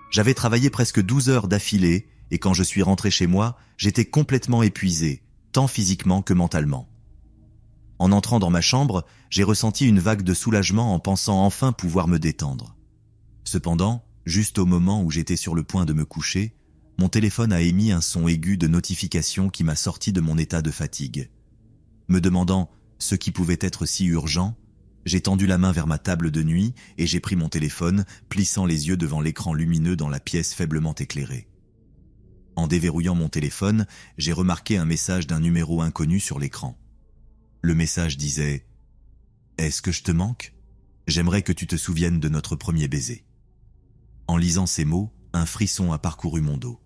J'avais travaillé presque 12 heures d'affilée et quand je suis rentré chez moi, j'étais complètement épuisé, tant physiquement que mentalement. En entrant dans ma chambre, j'ai ressenti une vague de soulagement en pensant enfin pouvoir me détendre. Cependant, juste au moment où j'étais sur le point de me coucher, mon téléphone a émis un son aigu de notification qui m'a sorti de mon état de fatigue. Me demandant ce qui pouvait être si urgent, j'ai tendu la main vers ma table de nuit et j'ai pris mon téléphone, plissant les yeux devant l'écran lumineux dans la pièce faiblement éclairée. En déverrouillant mon téléphone, j'ai remarqué un message d'un numéro inconnu sur l'écran. Le message disait « Est-ce que je te manque ? J'aimerais que tu te souviennes de notre premier baiser. » En lisant ces mots, un frisson a parcouru mon dos.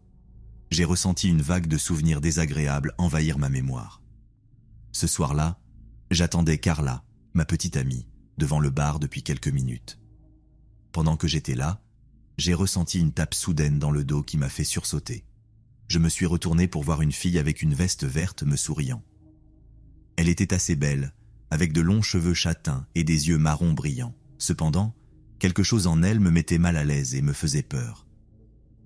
J'ai ressenti une vague de souvenirs désagréables envahir ma mémoire. Ce soir-là, j'attendais Carla, ma petite amie, devant le bar depuis quelques minutes. Pendant que j'étais là, j'ai ressenti une tape soudaine dans le dos qui m'a fait sursauter. Je me suis retourné pour voir une fille avec une veste verte me souriant. Elle était assez belle, avec de longs cheveux châtains et des yeux marrons brillants. Cependant, quelque chose en elle me mettait mal à l'aise et me faisait peur.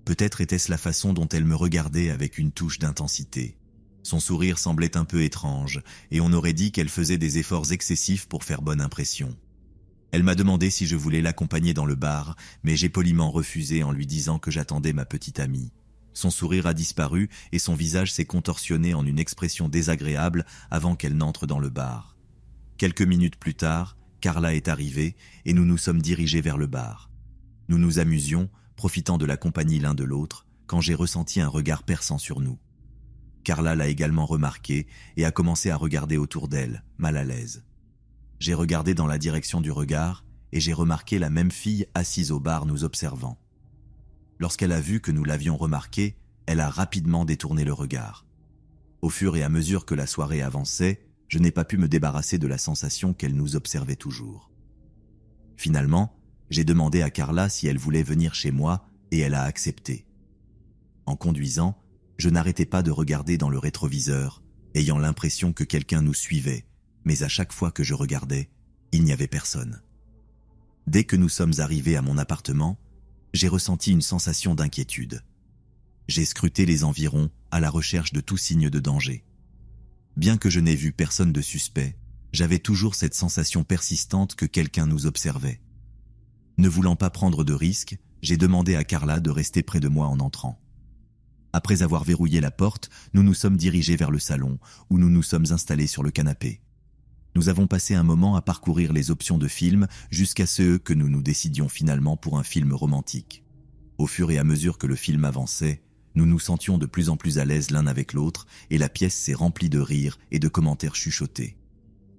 Peut-être était-ce la façon dont elle me regardait avec une touche d'intensité. Son sourire semblait un peu étrange, et on aurait dit qu'elle faisait des efforts excessifs pour faire bonne impression. Elle m'a demandé si je voulais l'accompagner dans le bar, mais j'ai poliment refusé en lui disant que j'attendais ma petite amie. Son sourire a disparu et son visage s'est contorsionné en une expression désagréable avant qu'elle n'entre dans le bar. Quelques minutes plus tard, Carla est arrivée et nous nous sommes dirigés vers le bar. Nous nous amusions, profitant de la compagnie l'un de l'autre, quand j'ai ressenti un regard perçant sur nous. Carla l'a également remarqué et a commencé à regarder autour d'elle, mal à l'aise. J'ai regardé dans la direction du regard et j'ai remarqué la même fille assise au bar nous observant. Lorsqu'elle a vu que nous l'avions remarqué, elle a rapidement détourné le regard. Au fur et à mesure que la soirée avançait, je n'ai pas pu me débarrasser de la sensation qu'elle nous observait toujours. Finalement, j'ai demandé à Carla si elle voulait venir chez moi et elle a accepté. En conduisant, je n'arrêtais pas de regarder dans le rétroviseur, ayant l'impression que quelqu'un nous suivait, mais à chaque fois que je regardais, il n'y avait personne. Dès que nous sommes arrivés à mon appartement, j'ai ressenti une sensation d'inquiétude. J'ai scruté les environs à la recherche de tout signe de danger. Bien que je n'ai vu personne de suspect, j'avais toujours cette sensation persistante que quelqu'un nous observait. Ne voulant pas prendre de risques, j'ai demandé à Carla de rester près de moi en entrant. Après avoir verrouillé la porte, nous nous sommes dirigés vers le salon, où nous nous sommes installés sur le canapé. Nous avons passé un moment à parcourir les options de films jusqu'à ce que nous nous décidions finalement pour un film romantique. Au fur et à mesure que le film avançait, nous nous sentions de plus en plus à l'aise l'un avec l'autre et la pièce s'est remplie de rires et de commentaires chuchotés.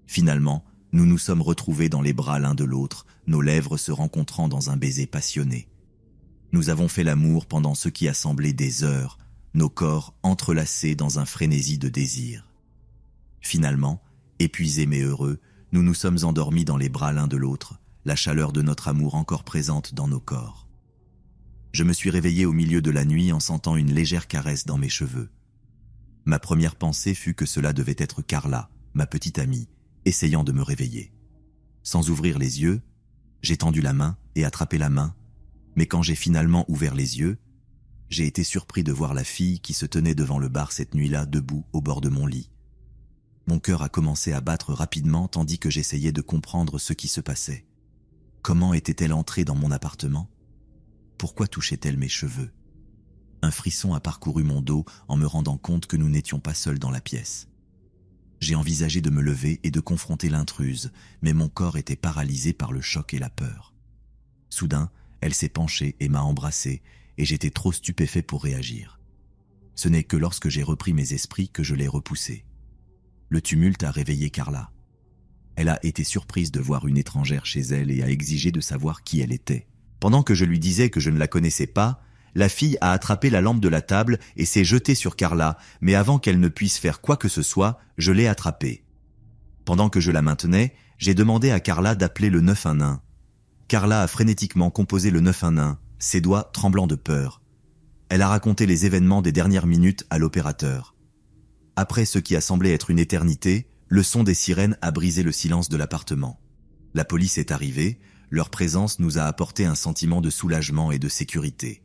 Finalement, nous nous sommes retrouvés dans les bras l'un de l'autre, nos lèvres se rencontrant dans un baiser passionné. Nous avons fait l'amour pendant ce qui a semblé des heures, nos corps entrelacés dans un frénésie de désir. Finalement, épuisés mais heureux, nous nous sommes endormis dans les bras l'un de l'autre, la chaleur de notre amour encore présente dans nos corps. Je me suis réveillé au milieu de la nuit en sentant une légère caresse dans mes cheveux. Ma première pensée fut que cela devait être Carla, ma petite amie, essayant de me réveiller. Sans ouvrir les yeux, j'ai tendu la main et attrapé la main, mais quand j'ai finalement ouvert les yeux, j'ai été surpris de voir la fille qui se tenait devant le bar cette nuit-là debout au bord de mon lit. Mon cœur a commencé à battre rapidement tandis que j'essayais de comprendre ce qui se passait. Comment était-elle entrée dans mon appartement ? Pourquoi touchait-elle mes cheveux ? Un frisson a parcouru mon dos en me rendant compte que nous n'étions pas seuls dans la pièce. J'ai envisagé de me lever et de confronter l'intruse, mais mon corps était paralysé par le choc et la peur. Soudain, elle s'est penchée et m'a embrassé, et j'étais trop stupéfait pour réagir. Ce n'est que lorsque j'ai repris mes esprits que je l'ai repoussée. Le tumulte a réveillé Carla. Elle a été surprise de voir une étrangère chez elle et a exigé de savoir qui elle était. Pendant que je lui disais que je ne la connaissais pas, la fille a attrapé la lampe de la table et s'est jetée sur Carla, mais avant qu'elle ne puisse faire quoi que ce soit, je l'ai attrapée. Pendant que je la maintenais, j'ai demandé à Carla d'appeler le 911. Carla a frénétiquement composé le 911, ses doigts tremblants de peur. Elle a raconté les événements des dernières minutes à l'opérateur. Après ce qui a semblé être une éternité, le son des sirènes a brisé le silence de l'appartement. La police est arrivée, leur présence nous a apporté un sentiment de soulagement et de sécurité.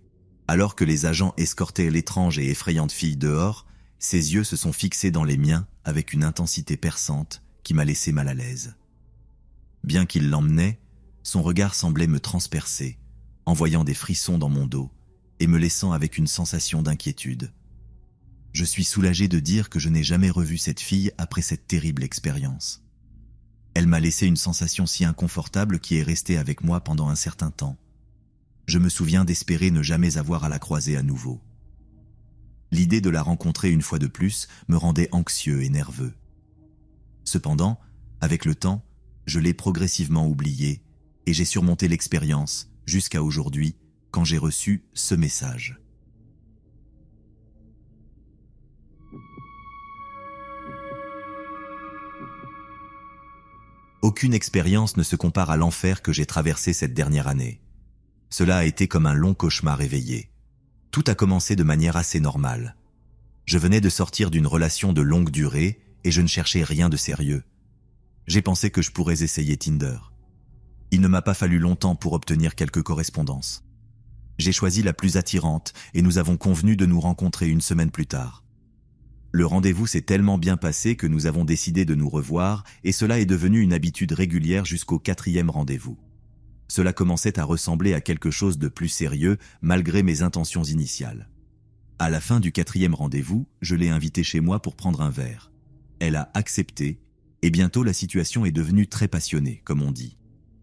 Alors que les agents escortaient l'étrange et effrayante fille dehors, ses yeux se sont fixés dans les miens avec une intensité perçante qui m'a laissé mal à l'aise. Bien qu'il l'emmenait, son regard semblait me transpercer, envoyant des frissons dans mon dos et me laissant avec une sensation d'inquiétude. Je suis soulagé de dire que je n'ai jamais revu cette fille après cette terrible expérience. Elle m'a laissé une sensation si inconfortable qui est restée avec moi pendant un certain temps. Je me souviens d'espérer ne jamais avoir à la croiser à nouveau. L'idée de la rencontrer une fois de plus me rendait anxieux et nerveux. Cependant, avec le temps, je l'ai progressivement oubliée et j'ai surmonté l'expérience jusqu'à aujourd'hui quand j'ai reçu ce message. Aucune expérience ne se compare à l'enfer que j'ai traversé cette dernière année. Cela a été comme un long cauchemar éveillé. Tout a commencé de manière assez normale. Je venais de sortir d'une relation de longue durée et je ne cherchais rien de sérieux. J'ai pensé que je pourrais essayer Tinder. Il ne m'a pas fallu longtemps pour obtenir quelques correspondances. J'ai choisi la plus attirante et nous avons convenu de nous rencontrer une semaine plus tard. Le rendez-vous s'est tellement bien passé que nous avons décidé de nous revoir et cela est devenu une habitude régulière jusqu'au 4e rendez-vous. Cela commençait à ressembler à quelque chose de plus sérieux malgré mes intentions initiales. À la fin du 4e rendez-vous, je l'ai invitée chez moi pour prendre un verre. Elle a accepté et bientôt la situation est devenue très passionnée, comme on dit.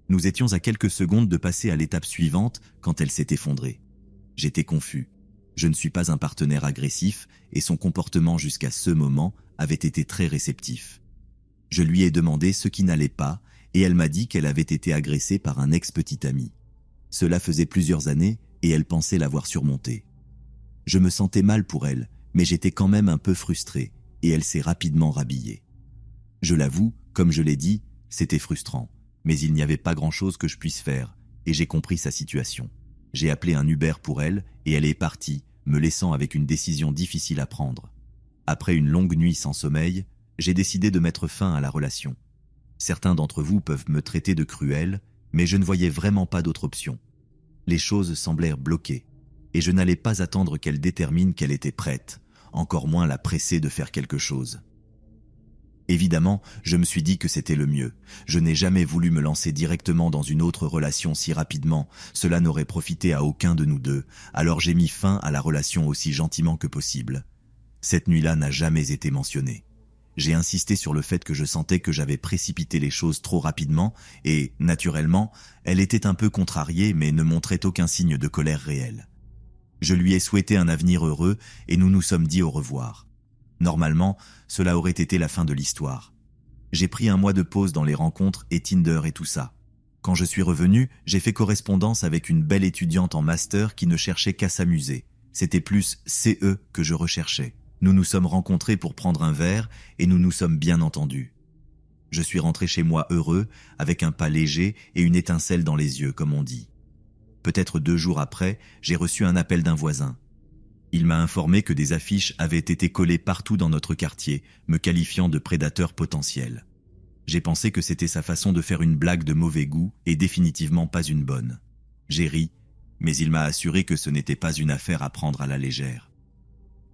Nous étions à quelques secondes de passer à l'étape suivante quand elle s'est effondrée. J'étais confus. Je ne suis pas un partenaire agressif et son comportement jusqu'à ce moment avait été très réceptif. Je lui ai demandé ce qui n'allait pas et elle m'a dit qu'elle avait été agressée par un ex-petit ami. Cela faisait plusieurs années et elle pensait l'avoir surmonté. Je me sentais mal pour elle, mais j'étais quand même un peu frustré et elle s'est rapidement rhabillée. Je l'avoue, comme je l'ai dit, c'était frustrant, mais il n'y avait pas grand-chose que je puisse faire et j'ai compris sa situation. J'ai appelé un Uber pour elle et elle est partie, me laissant avec une décision difficile à prendre. Après une longue nuit sans sommeil, j'ai décidé de mettre fin à la relation. Certains d'entre vous peuvent me traiter de cruel, mais je ne voyais vraiment pas d'autre option. Les choses semblèrent bloquées et je n'allais pas attendre qu'elle détermine qu'elle était prête, encore moins la presser de faire quelque chose. Évidemment, je me suis dit que c'était le mieux. Je n'ai jamais voulu me lancer directement dans une autre relation si rapidement, cela n'aurait profité à aucun de nous deux, alors j'ai mis fin à la relation aussi gentiment que possible. Cette nuit-là n'a jamais été mentionnée. J'ai insisté sur le fait que je sentais que j'avais précipité les choses trop rapidement et, naturellement, elle était un peu contrariée mais ne montrait aucun signe de colère réelle. Je lui ai souhaité un avenir heureux et nous nous sommes dit au revoir. Normalement, cela aurait été la fin de l'histoire. J'ai pris un mois de pause dans les rencontres et Tinder et tout ça. Quand je suis revenu, j'ai fait correspondance avec une belle étudiante en master qui ne cherchait qu'à s'amuser. C'était plus CE que je recherchais. Nous nous sommes rencontrés pour prendre un verre et nous nous sommes bien entendus. Je suis rentré chez moi heureux, avec un pas léger et une étincelle dans les yeux, comme on dit. Peut-être 2 jours après, j'ai reçu un appel d'un voisin. Il m'a informé que des affiches avaient été collées partout dans notre quartier, me qualifiant de prédateur potentiel. J'ai pensé que c'était sa façon de faire une blague de mauvais goût et définitivement pas une bonne. J'ai ri, mais il m'a assuré que ce n'était pas une affaire à prendre à la légère.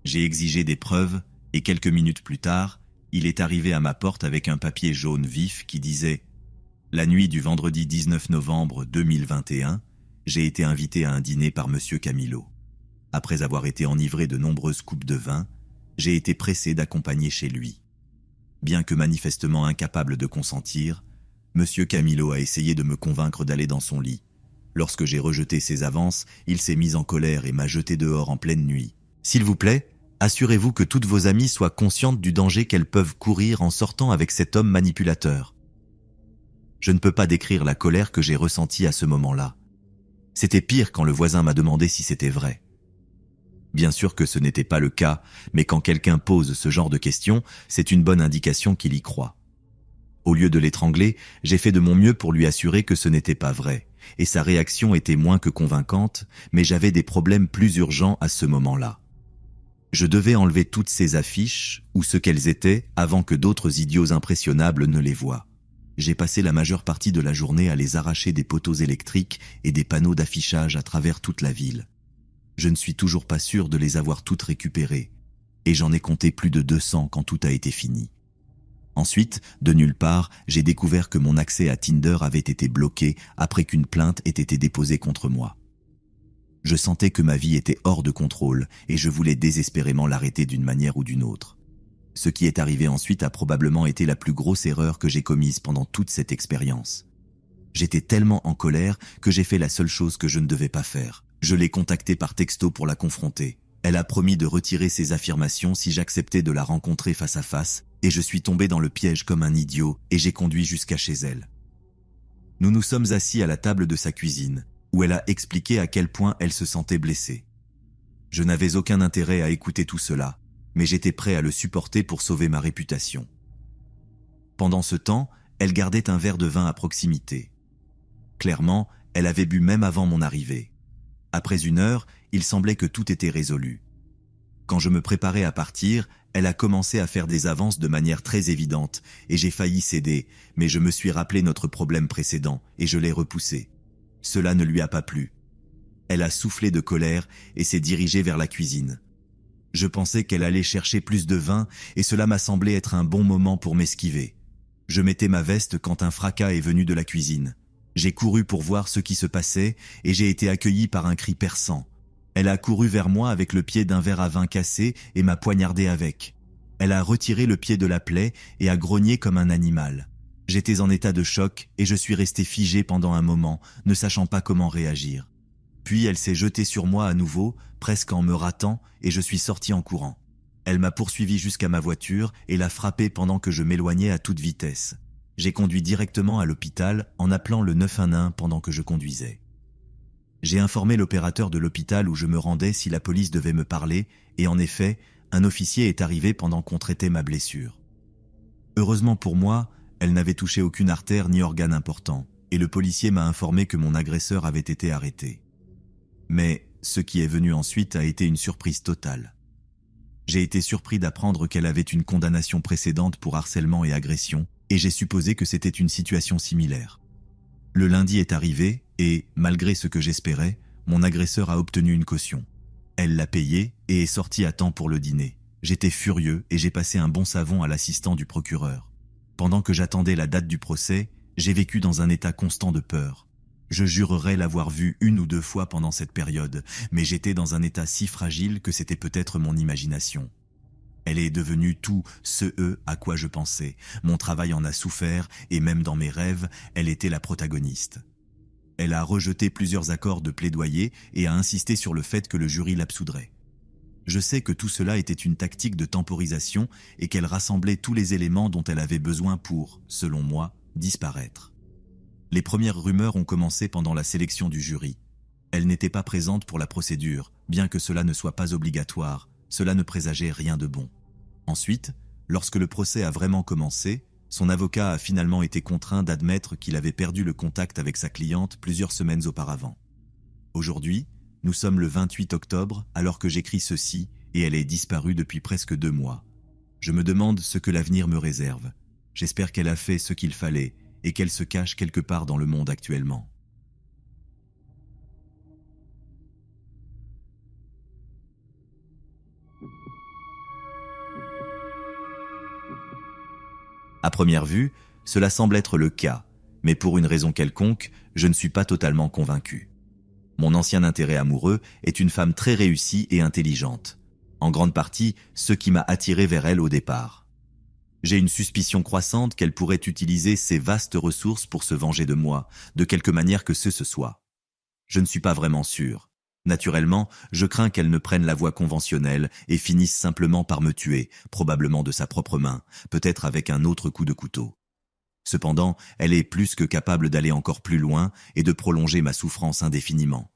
J'ai exigé des preuves et quelques minutes plus tard, il est arrivé à ma porte avec un papier jaune vif qui disait « La nuit du vendredi 19 novembre 2021, j'ai été invité à un dîner par Monsieur Camilo. Après avoir été enivré de nombreuses coupes de vin, j'ai été pressé d'accompagner chez lui. Bien que manifestement incapable de consentir, Monsieur Camilo a essayé de me convaincre d'aller dans son lit. Lorsque j'ai rejeté ses avances, il s'est mis en colère et m'a jeté dehors en pleine nuit. S'il vous plaît, assurez-vous que toutes vos amies soient conscientes du danger qu'elles peuvent courir en sortant avec cet homme manipulateur. » Je ne peux pas décrire la colère que j'ai ressentie à ce moment-là. C'était pire quand le voisin m'a demandé si c'était vrai. Bien sûr que ce n'était pas le cas, mais quand quelqu'un pose ce genre de questions, c'est une bonne indication qu'il y croit. Au lieu de l'étrangler, j'ai fait de mon mieux pour lui assurer que ce n'était pas vrai, et sa réaction était moins que convaincante, mais j'avais des problèmes plus urgents à ce moment-là. Je devais enlever toutes ces affiches, ou ce qu'elles étaient, avant que d'autres idiots impressionnables ne les voient. J'ai passé la majeure partie de la journée à les arracher des poteaux électriques et des panneaux d'affichage à travers toute la ville. Je ne suis toujours pas sûr de les avoir toutes récupérées, et j'en ai compté plus de 200 quand tout a été fini. Ensuite, de nulle part, j'ai découvert que mon accès à Tinder avait été bloqué après qu'une plainte ait été déposée contre moi. Je sentais que ma vie était hors de contrôle et je voulais désespérément l'arrêter d'une manière ou d'une autre. Ce qui est arrivé ensuite a probablement été la plus grosse erreur que j'ai commise pendant toute cette expérience. J'étais tellement en colère que j'ai fait la seule chose que je ne devais pas faire. Je l'ai contactée par texto pour la confronter. Elle a promis de retirer ses affirmations si j'acceptais de la rencontrer face à face, et je suis tombé dans le piège comme un idiot et j'ai conduit jusqu'à chez elle. Nous nous sommes assis à la table de sa cuisine, où elle a expliqué à quel point elle se sentait blessée. Je n'avais aucun intérêt à écouter tout cela, mais j'étais prêt à le supporter pour sauver ma réputation. Pendant ce temps, elle gardait un verre de vin à proximité. Clairement, elle avait bu même avant mon arrivée. Après 1 heure, il semblait que tout était résolu. Quand je me préparais à partir, elle a commencé à faire des avances de manière très évidente et j'ai failli céder, mais je me suis rappelé notre problème précédent et je l'ai repoussé. Cela ne lui a pas plu. Elle a soufflé de colère et s'est dirigée vers la cuisine. Je pensais qu'elle allait chercher plus de vin et cela m'a semblé être un bon moment pour m'esquiver. Je mettais ma veste quand un fracas est venu de la cuisine. J'ai couru pour voir ce qui se passait et j'ai été accueilli par un cri perçant. Elle a couru vers moi avec le pied d'un verre à vin cassé et m'a poignardé avec. Elle a retiré le pied de la plaie et a grogné comme un animal. J'étais en état de choc et je suis resté figé pendant un moment, ne sachant pas comment réagir. Puis elle s'est jetée sur moi à nouveau, presque en me ratant, et je suis sorti en courant. Elle m'a poursuivi jusqu'à ma voiture et l'a frappée pendant que je m'éloignais à toute vitesse. J'ai conduit directement à l'hôpital en appelant le 911 pendant que je conduisais. J'ai informé l'opérateur de l'hôpital où je me rendais si la police devait me parler, et en effet, un officier est arrivé pendant qu'on traitait ma blessure. Heureusement pour moi, elle n'avait touché aucune artère ni organe important, et le policier m'a informé que mon agresseur avait été arrêté. Mais ce qui est venu ensuite a été une surprise totale. J'ai été surpris d'apprendre qu'elle avait une condamnation précédente pour harcèlement et agression, et j'ai supposé que c'était une situation similaire. Le lundi est arrivé et, malgré ce que j'espérais, mon agresseur a obtenu une caution. Elle l'a payée et est sortie à temps pour le dîner. J'étais furieux et j'ai passé un bon savon à l'assistant du procureur. Pendant que j'attendais la date du procès, j'ai vécu dans un état constant de peur. Je jurerais l'avoir vue 1 ou 2 fois pendant cette période, mais j'étais dans un état si fragile que c'était peut-être mon imagination. Elle est devenue tout ce à quoi je pensais. Mon travail en a souffert et même dans mes rêves, elle était la protagoniste. Elle a rejeté plusieurs accords de plaidoyer et a insisté sur le fait que le jury l'absoudrait. Je sais que tout cela était une tactique de temporisation et qu'elle rassemblait tous les éléments dont elle avait besoin pour, selon moi, disparaître. Les premières rumeurs ont commencé pendant la sélection du jury. Elle n'était pas présente pour la procédure, bien que cela ne soit pas obligatoire, cela ne présageait rien de bon. Ensuite, lorsque le procès a vraiment commencé, son avocat a finalement été contraint d'admettre qu'il avait perdu le contact avec sa cliente plusieurs semaines auparavant. Aujourd'hui, nous sommes le 28 octobre alors que j'écris ceci et elle est disparue depuis presque 2 mois. Je me demande ce que l'avenir me réserve. J'espère qu'elle a fait ce qu'il fallait et qu'elle se cache quelque part dans le monde actuellement. À première vue, cela semble être le cas, mais pour une raison quelconque, je ne suis pas totalement convaincu. Mon ancien intérêt amoureux est une femme très réussie et intelligente, en grande partie ce qui m'a attiré vers elle au départ. J'ai une suspicion croissante qu'elle pourrait utiliser ces vastes ressources pour se venger de moi, de quelque manière que ce soit. Je ne suis pas vraiment sûr. Naturellement, je crains qu'elle ne prenne la voie conventionnelle et finisse simplement par me tuer, probablement de sa propre main, peut-être avec un autre coup de couteau. Cependant, elle est plus que capable d'aller encore plus loin et de prolonger ma souffrance indéfiniment.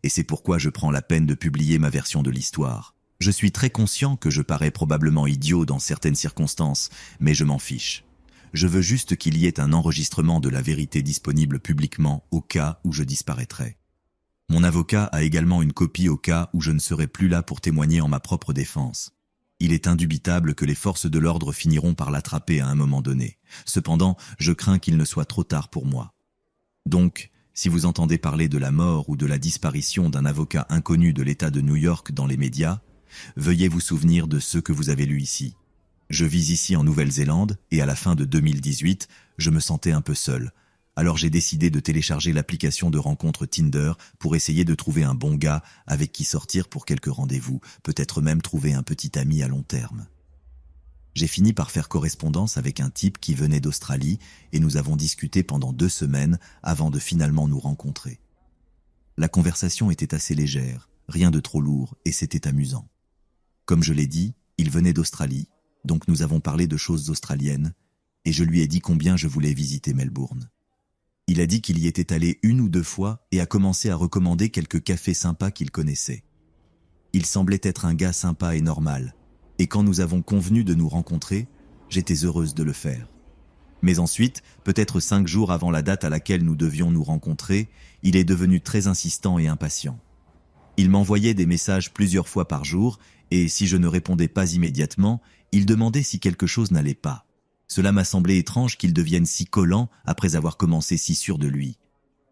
Et c'est pourquoi je prends la peine de publier ma version de l'histoire. Je suis très conscient que je parais probablement idiot dans certaines circonstances, mais je m'en fiche. Je veux juste qu'il y ait un enregistrement de la vérité disponible publiquement au cas où je disparaîtrais. Mon avocat a également une copie au cas où je ne serai plus là pour témoigner en ma propre défense. Il est indubitable que les forces de l'ordre finiront par l'attraper à un moment donné. Cependant, je crains qu'il ne soit trop tard pour moi. Donc, si vous entendez parler de la mort ou de la disparition d'un avocat inconnu de l'État de New York dans les médias, veuillez vous souvenir de ce que vous avez lu ici. Je vis ici en Nouvelle-Zélande et à la fin de 2018, je me sentais un peu seul. Alors j'ai décidé de télécharger l'application de rencontre Tinder pour essayer de trouver un bon gars avec qui sortir pour quelques rendez-vous, peut-être même trouver un petit ami à long terme. J'ai fini par faire correspondance avec un type qui venait d'Australie et nous avons discuté pendant 2 semaines avant de finalement nous rencontrer. La conversation était assez légère, rien de trop lourd et c'était amusant. Comme je l'ai dit, il venait d'Australie, donc nous avons parlé de choses australiennes et je lui ai dit combien je voulais visiter Melbourne. Il a dit qu'il y était allé 1 ou 2 fois et a commencé à recommander quelques cafés sympas qu'il connaissait. Il semblait être un gars sympa et normal, et quand nous avons convenu de nous rencontrer, j'étais heureuse de le faire. Mais ensuite, peut-être 5 jours avant la date à laquelle nous devions nous rencontrer, il est devenu très insistant et impatient. Il m'envoyait des messages plusieurs fois par jour, et si je ne répondais pas immédiatement, il demandait si quelque chose n'allait pas. Cela m'a semblé étrange qu'il devienne si collant après avoir commencé si sûr de lui.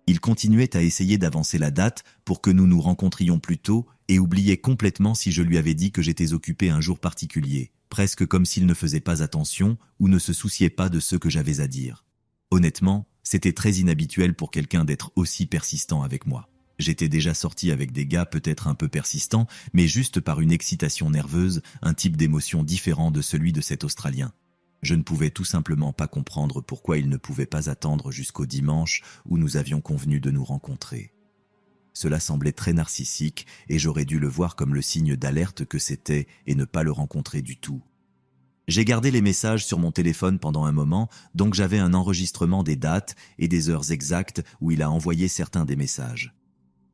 Il continuait à essayer d'avancer la date pour que nous nous rencontrions plus tôt et oubliait complètement si je lui avais dit que j'étais occupé un jour particulier, presque comme s'il ne faisait pas attention ou ne se souciait pas de ce que j'avais à dire. Honnêtement, c'était très inhabituel pour quelqu'un d'être aussi persistant avec moi. J'étais déjà sorti avec des gars peut-être un peu persistants, mais juste par une excitation nerveuse, un type d'émotion différent de celui de cet Australien. Je ne pouvais tout simplement pas comprendre pourquoi il ne pouvait pas attendre jusqu'au dimanche où nous avions convenu de nous rencontrer. Cela semblait très narcissique et j'aurais dû le voir comme le signe d'alerte que c'était et ne pas le rencontrer du tout. J'ai gardé les messages sur mon téléphone pendant un moment, donc j'avais un enregistrement des dates et des heures exactes où il a envoyé certains des messages.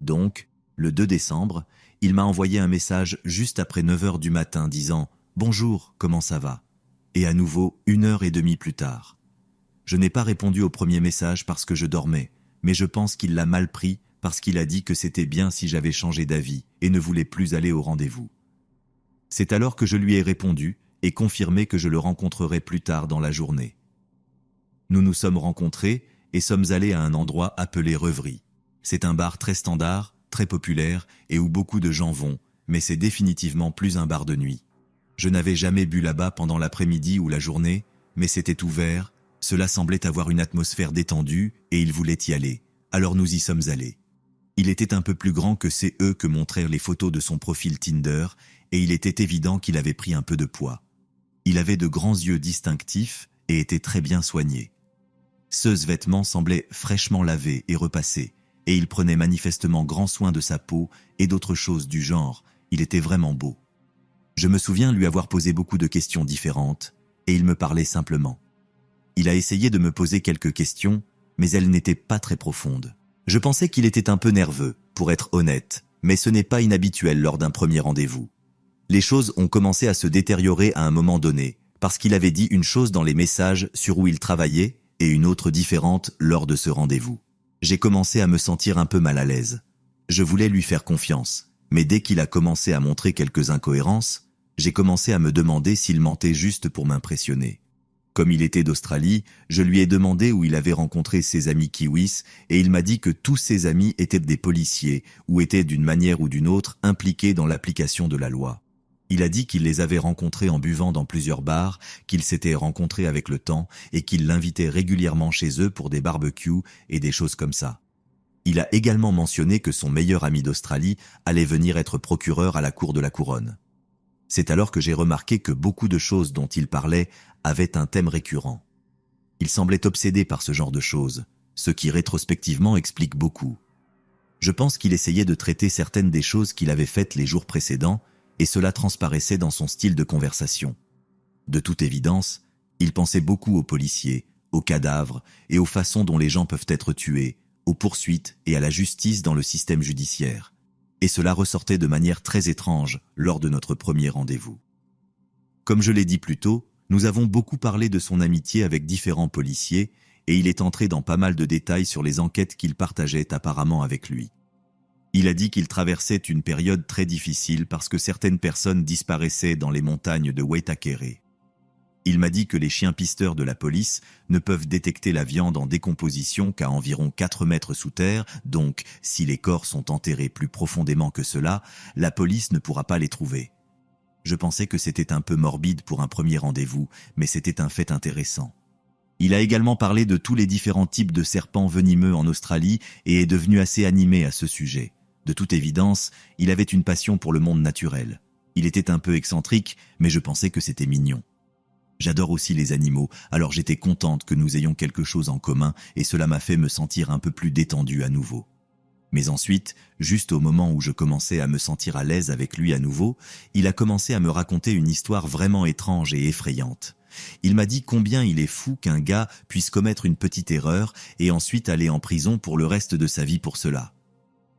Donc, le 2 décembre, il m'a envoyé un message juste après 9h du matin disant « Bonjour, comment ça va ?» et à nouveau 1h30 plus tard. Je n'ai pas répondu au premier message parce que je dormais, mais je pense qu'il l'a mal pris parce qu'il a dit que c'était bien si j'avais changé d'avis et ne voulait plus aller au rendez-vous. C'est alors que je lui ai répondu et confirmé que je le rencontrerais plus tard dans la journée. Nous nous sommes rencontrés et sommes allés à un endroit appelé Reverie. C'est un bar très standard, très populaire et où beaucoup de gens vont, mais c'est définitivement plus un bar de nuit. Je n'avais jamais bu là-bas pendant l'après-midi ou la journée, mais c'était ouvert, cela semblait avoir une atmosphère détendue et il voulait y aller, alors nous y sommes allés. Il était un peu plus grand que c'est eux que montrèrent les photos de son profil Tinder et il était évident qu'il avait pris un peu de poids. Il avait de grands yeux distinctifs et était très bien soigné. Ses vêtements semblaient fraîchement lavés et repassés, et il prenait manifestement grand soin de sa peau et d'autres choses du genre, il était vraiment beau. Je me souviens lui avoir posé beaucoup de questions différentes, et il me parlait simplement. Il a essayé de me poser quelques questions, mais elles n'étaient pas très profondes. Je pensais qu'il était un peu nerveux, pour être honnête, mais ce n'est pas inhabituel lors d'un premier rendez-vous. Les choses ont commencé à se détériorer à un moment donné, parce qu'il avait dit une chose dans les messages sur où il travaillait et une autre différente lors de ce rendez-vous. J'ai commencé à me sentir un peu mal à l'aise. Je voulais lui faire confiance, mais dès qu'il a commencé à montrer quelques incohérences, j'ai commencé à me demander s'il mentait juste pour m'impressionner. Comme il était d'Australie, je lui ai demandé où il avait rencontré ses amis kiwis et il m'a dit que tous ses amis étaient des policiers ou étaient d'une manière ou d'une autre impliqués dans l'application de la loi. Il a dit qu'il les avait rencontrés en buvant dans plusieurs bars, qu'ils s'étaient rencontrés avec le temps et qu'il l'invitait régulièrement chez eux pour des barbecues et des choses comme ça. Il a également mentionné que son meilleur ami d'Australie allait venir être procureur à la cour de la couronne. C'est alors que j'ai remarqué que beaucoup de choses dont il parlait avaient un thème récurrent. Il semblait obsédé par ce genre de choses, ce qui rétrospectivement explique beaucoup. Je pense qu'il essayait de traiter certaines des choses qu'il avait faites les jours précédents, et cela transparaissait dans son style de conversation. De toute évidence, il pensait beaucoup aux policiers, aux cadavres et aux façons dont les gens peuvent être tués, aux poursuites et à la justice dans le système judiciaire. Et cela ressortait de manière très étrange lors de notre premier rendez-vous. Comme je l'ai dit plus tôt, nous avons beaucoup parlé de son amitié avec différents policiers et il est entré dans pas mal de détails sur les enquêtes qu'il partageait apparemment avec lui. Il a dit qu'il traversait une période très difficile parce que certaines personnes disparaissaient dans les montagnes de Waitakere. Il m'a dit que les chiens pisteurs de la police ne peuvent détecter la viande en décomposition qu'à environ 4 mètres sous terre, donc si les corps sont enterrés plus profondément que cela, la police ne pourra pas les trouver. Je pensais que c'était un peu morbide pour un premier rendez-vous, mais c'était un fait intéressant. Il a également parlé de tous les différents types de serpents venimeux en Australie et est devenu assez animé à ce sujet. De toute évidence, il avait une passion pour le monde naturel. Il était un peu excentrique, mais je pensais que c'était mignon. J'adore aussi les animaux, alors j'étais contente que nous ayons quelque chose en commun et cela m'a fait me sentir un peu plus détendue à nouveau. Mais ensuite, juste au moment où je commençais à me sentir à l'aise avec lui à nouveau, il a commencé à me raconter une histoire vraiment étrange et effrayante. Il m'a dit combien il est fou qu'un gars puisse commettre une petite erreur et ensuite aller en prison pour le reste de sa vie pour cela.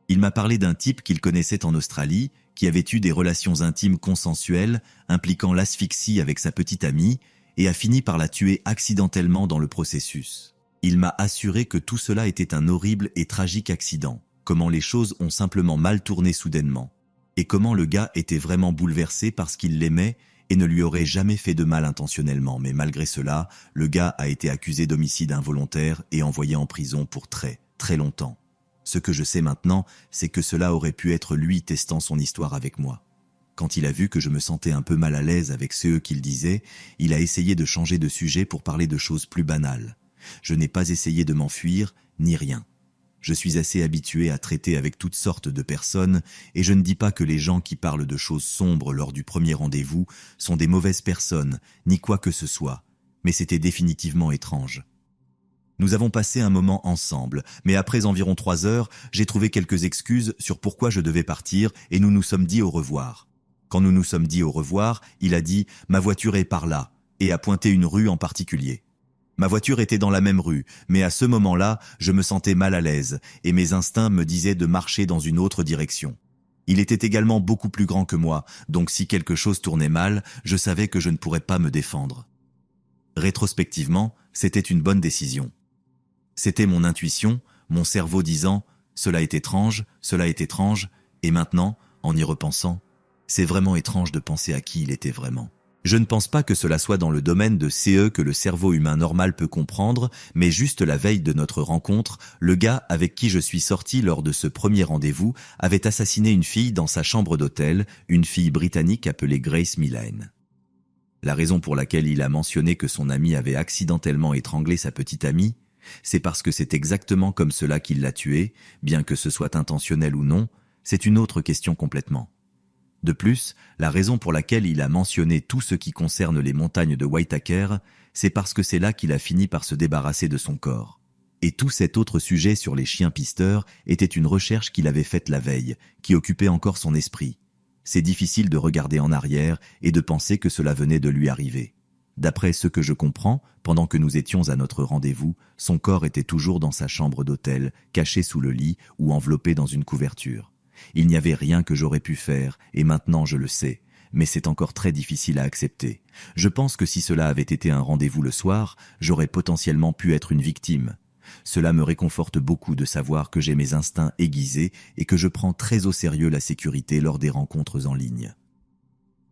Il m'a parlé d'un type qu'il connaissait en Australie, qui avait eu des relations intimes consensuelles impliquant l'asphyxie avec sa petite amie et a fini par la tuer accidentellement dans le processus. Il m'a assuré que tout cela était un horrible et tragique accident, comment les choses ont simplement mal tourné soudainement, et comment le gars était vraiment bouleversé parce qu'il l'aimait et ne lui aurait jamais fait de mal intentionnellement, mais malgré cela, le gars a été accusé d'homicide involontaire et envoyé en prison pour très, très longtemps. Ce que je sais maintenant, c'est que cela aurait pu être lui testant son histoire avec moi. Quand il a vu que je me sentais un peu mal à l'aise avec ce qu'il disait, il a essayé de changer de sujet pour parler de choses plus banales. Je n'ai pas essayé de m'enfuir, ni rien. Je suis assez habitué à traiter avec toutes sortes de personnes et je ne dis pas que les gens qui parlent de choses sombres lors du premier rendez-vous sont des mauvaises personnes, ni quoi que ce soit, mais c'était définitivement étrange. Nous avons passé un moment ensemble, mais après environ 3 heures, j'ai trouvé quelques excuses sur pourquoi je devais partir et nous nous sommes dit au revoir. Quand nous nous sommes dit au revoir, il a dit « Ma voiture est par là » et a pointé une rue en particulier. Ma voiture était dans la même rue, mais à ce moment-là, je me sentais mal à l'aise et mes instincts me disaient de marcher dans une autre direction. Il était également beaucoup plus grand que moi, donc si quelque chose tournait mal, je savais que je ne pourrais pas me défendre. Rétrospectivement, c'était une bonne décision. C'était mon intuition, mon cerveau disant « cela est étrange, et maintenant, en y repensant, c'est vraiment étrange de penser à qui il était vraiment. Je ne pense pas que cela soit dans le domaine de CE que le cerveau humain normal peut comprendre, mais juste la veille de notre rencontre, le gars avec qui je suis sorti lors de ce premier rendez-vous avait assassiné une fille dans sa chambre d'hôtel, une fille britannique appelée Grace Millane. La raison pour laquelle il a mentionné que son ami avait accidentellement étranglé sa petite amie, c'est parce que c'est exactement comme cela qu'il l'a tuée, bien que ce soit intentionnel ou non, c'est une autre question complètement. De plus, la raison pour laquelle il a mentionné tout ce qui concerne les montagnes de Waitakere, c'est parce que c'est là qu'il a fini par se débarrasser de son corps. Et tout cet autre sujet sur les chiens pisteurs était une recherche qu'il avait faite la veille, qui occupait encore son esprit. C'est difficile de regarder en arrière et de penser que cela venait de lui arriver. D'après ce que je comprends, pendant que nous étions à notre rendez-vous, son corps était toujours dans sa chambre d'hôtel, caché sous le lit ou enveloppé dans une couverture. Il n'y avait rien que j'aurais pu faire, et maintenant je le sais, mais c'est encore très difficile à accepter. Je pense que si cela avait été un rendez-vous le soir, j'aurais potentiellement pu être une victime. Cela me réconforte beaucoup de savoir que j'ai mes instincts aiguisés et que je prends très au sérieux la sécurité lors des rencontres en ligne.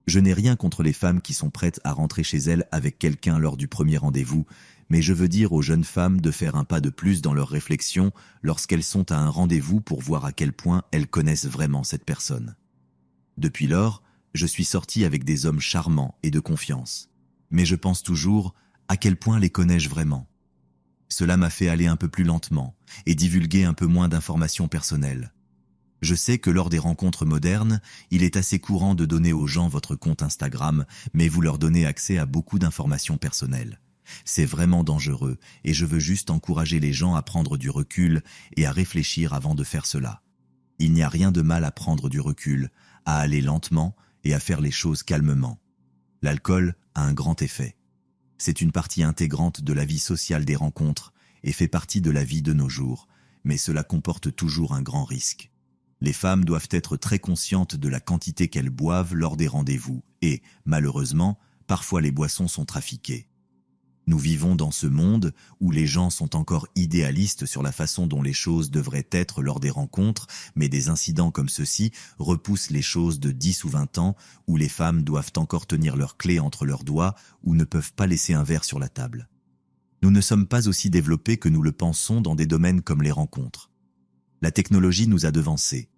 Je n'ai rien contre les femmes qui sont prêtes à rentrer chez elles avec quelqu'un lors du premier rendez-vous, mais je veux dire aux jeunes femmes de faire un pas de plus dans leurs réflexions lorsqu'elles sont à un rendez-vous pour voir à quel point elles connaissent vraiment cette personne. Depuis lors, je suis sorti avec des hommes charmants et de confiance, mais je pense toujours à quel point les connais-je vraiment. Cela m'a fait aller un peu plus lentement et divulguer un peu moins d'informations personnelles. Je sais que lors des rencontres modernes, il est assez courant de donner aux gens votre compte Instagram, mais vous leur donnez accès à beaucoup d'informations personnelles. C'est vraiment dangereux et je veux juste encourager les gens à prendre du recul et à réfléchir avant de faire cela. Il n'y a rien de mal à prendre du recul, à aller lentement et à faire les choses calmement. L'alcool a un grand effet. C'est une partie intégrante de la vie sociale des rencontres et fait partie de la vie de nos jours, mais cela comporte toujours un grand risque. Les femmes doivent être très conscientes de la quantité qu'elles boivent lors des rendez-vous et, malheureusement, parfois les boissons sont trafiquées. Nous vivons dans ce monde où les gens sont encore idéalistes sur la façon dont les choses devraient être lors des rencontres, mais des incidents comme ceux-ci repoussent les choses de 10 ou 20 ans, où les femmes doivent encore tenir leurs clés entre leurs doigts ou ne peuvent pas laisser un verre sur la table. Nous ne sommes pas aussi développés que nous le pensons dans des domaines comme les rencontres. La technologie nous a devancés.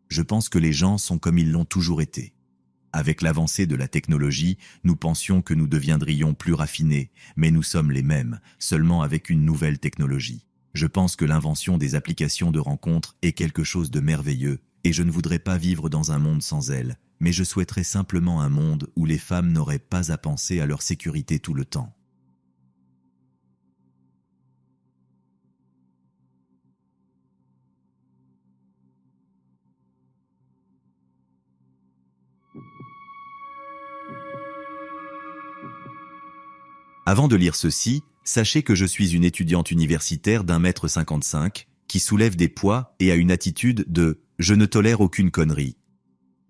Je pense que les gens sont comme ils l'ont toujours été. Avec l'avancée de la technologie, nous pensions que nous deviendrions plus raffinés, mais nous sommes les mêmes, seulement avec une nouvelle technologie. Je pense que l'invention des applications de rencontres est quelque chose de merveilleux, et je ne voudrais pas vivre dans un monde sans elles, mais je souhaiterais simplement un monde où les femmes n'auraient pas à penser à leur sécurité tout le temps. Avant de lire ceci, sachez que je suis une étudiante universitaire d'1,55 m qui soulève des poids et a une attitude de « je ne tolère aucune connerie ».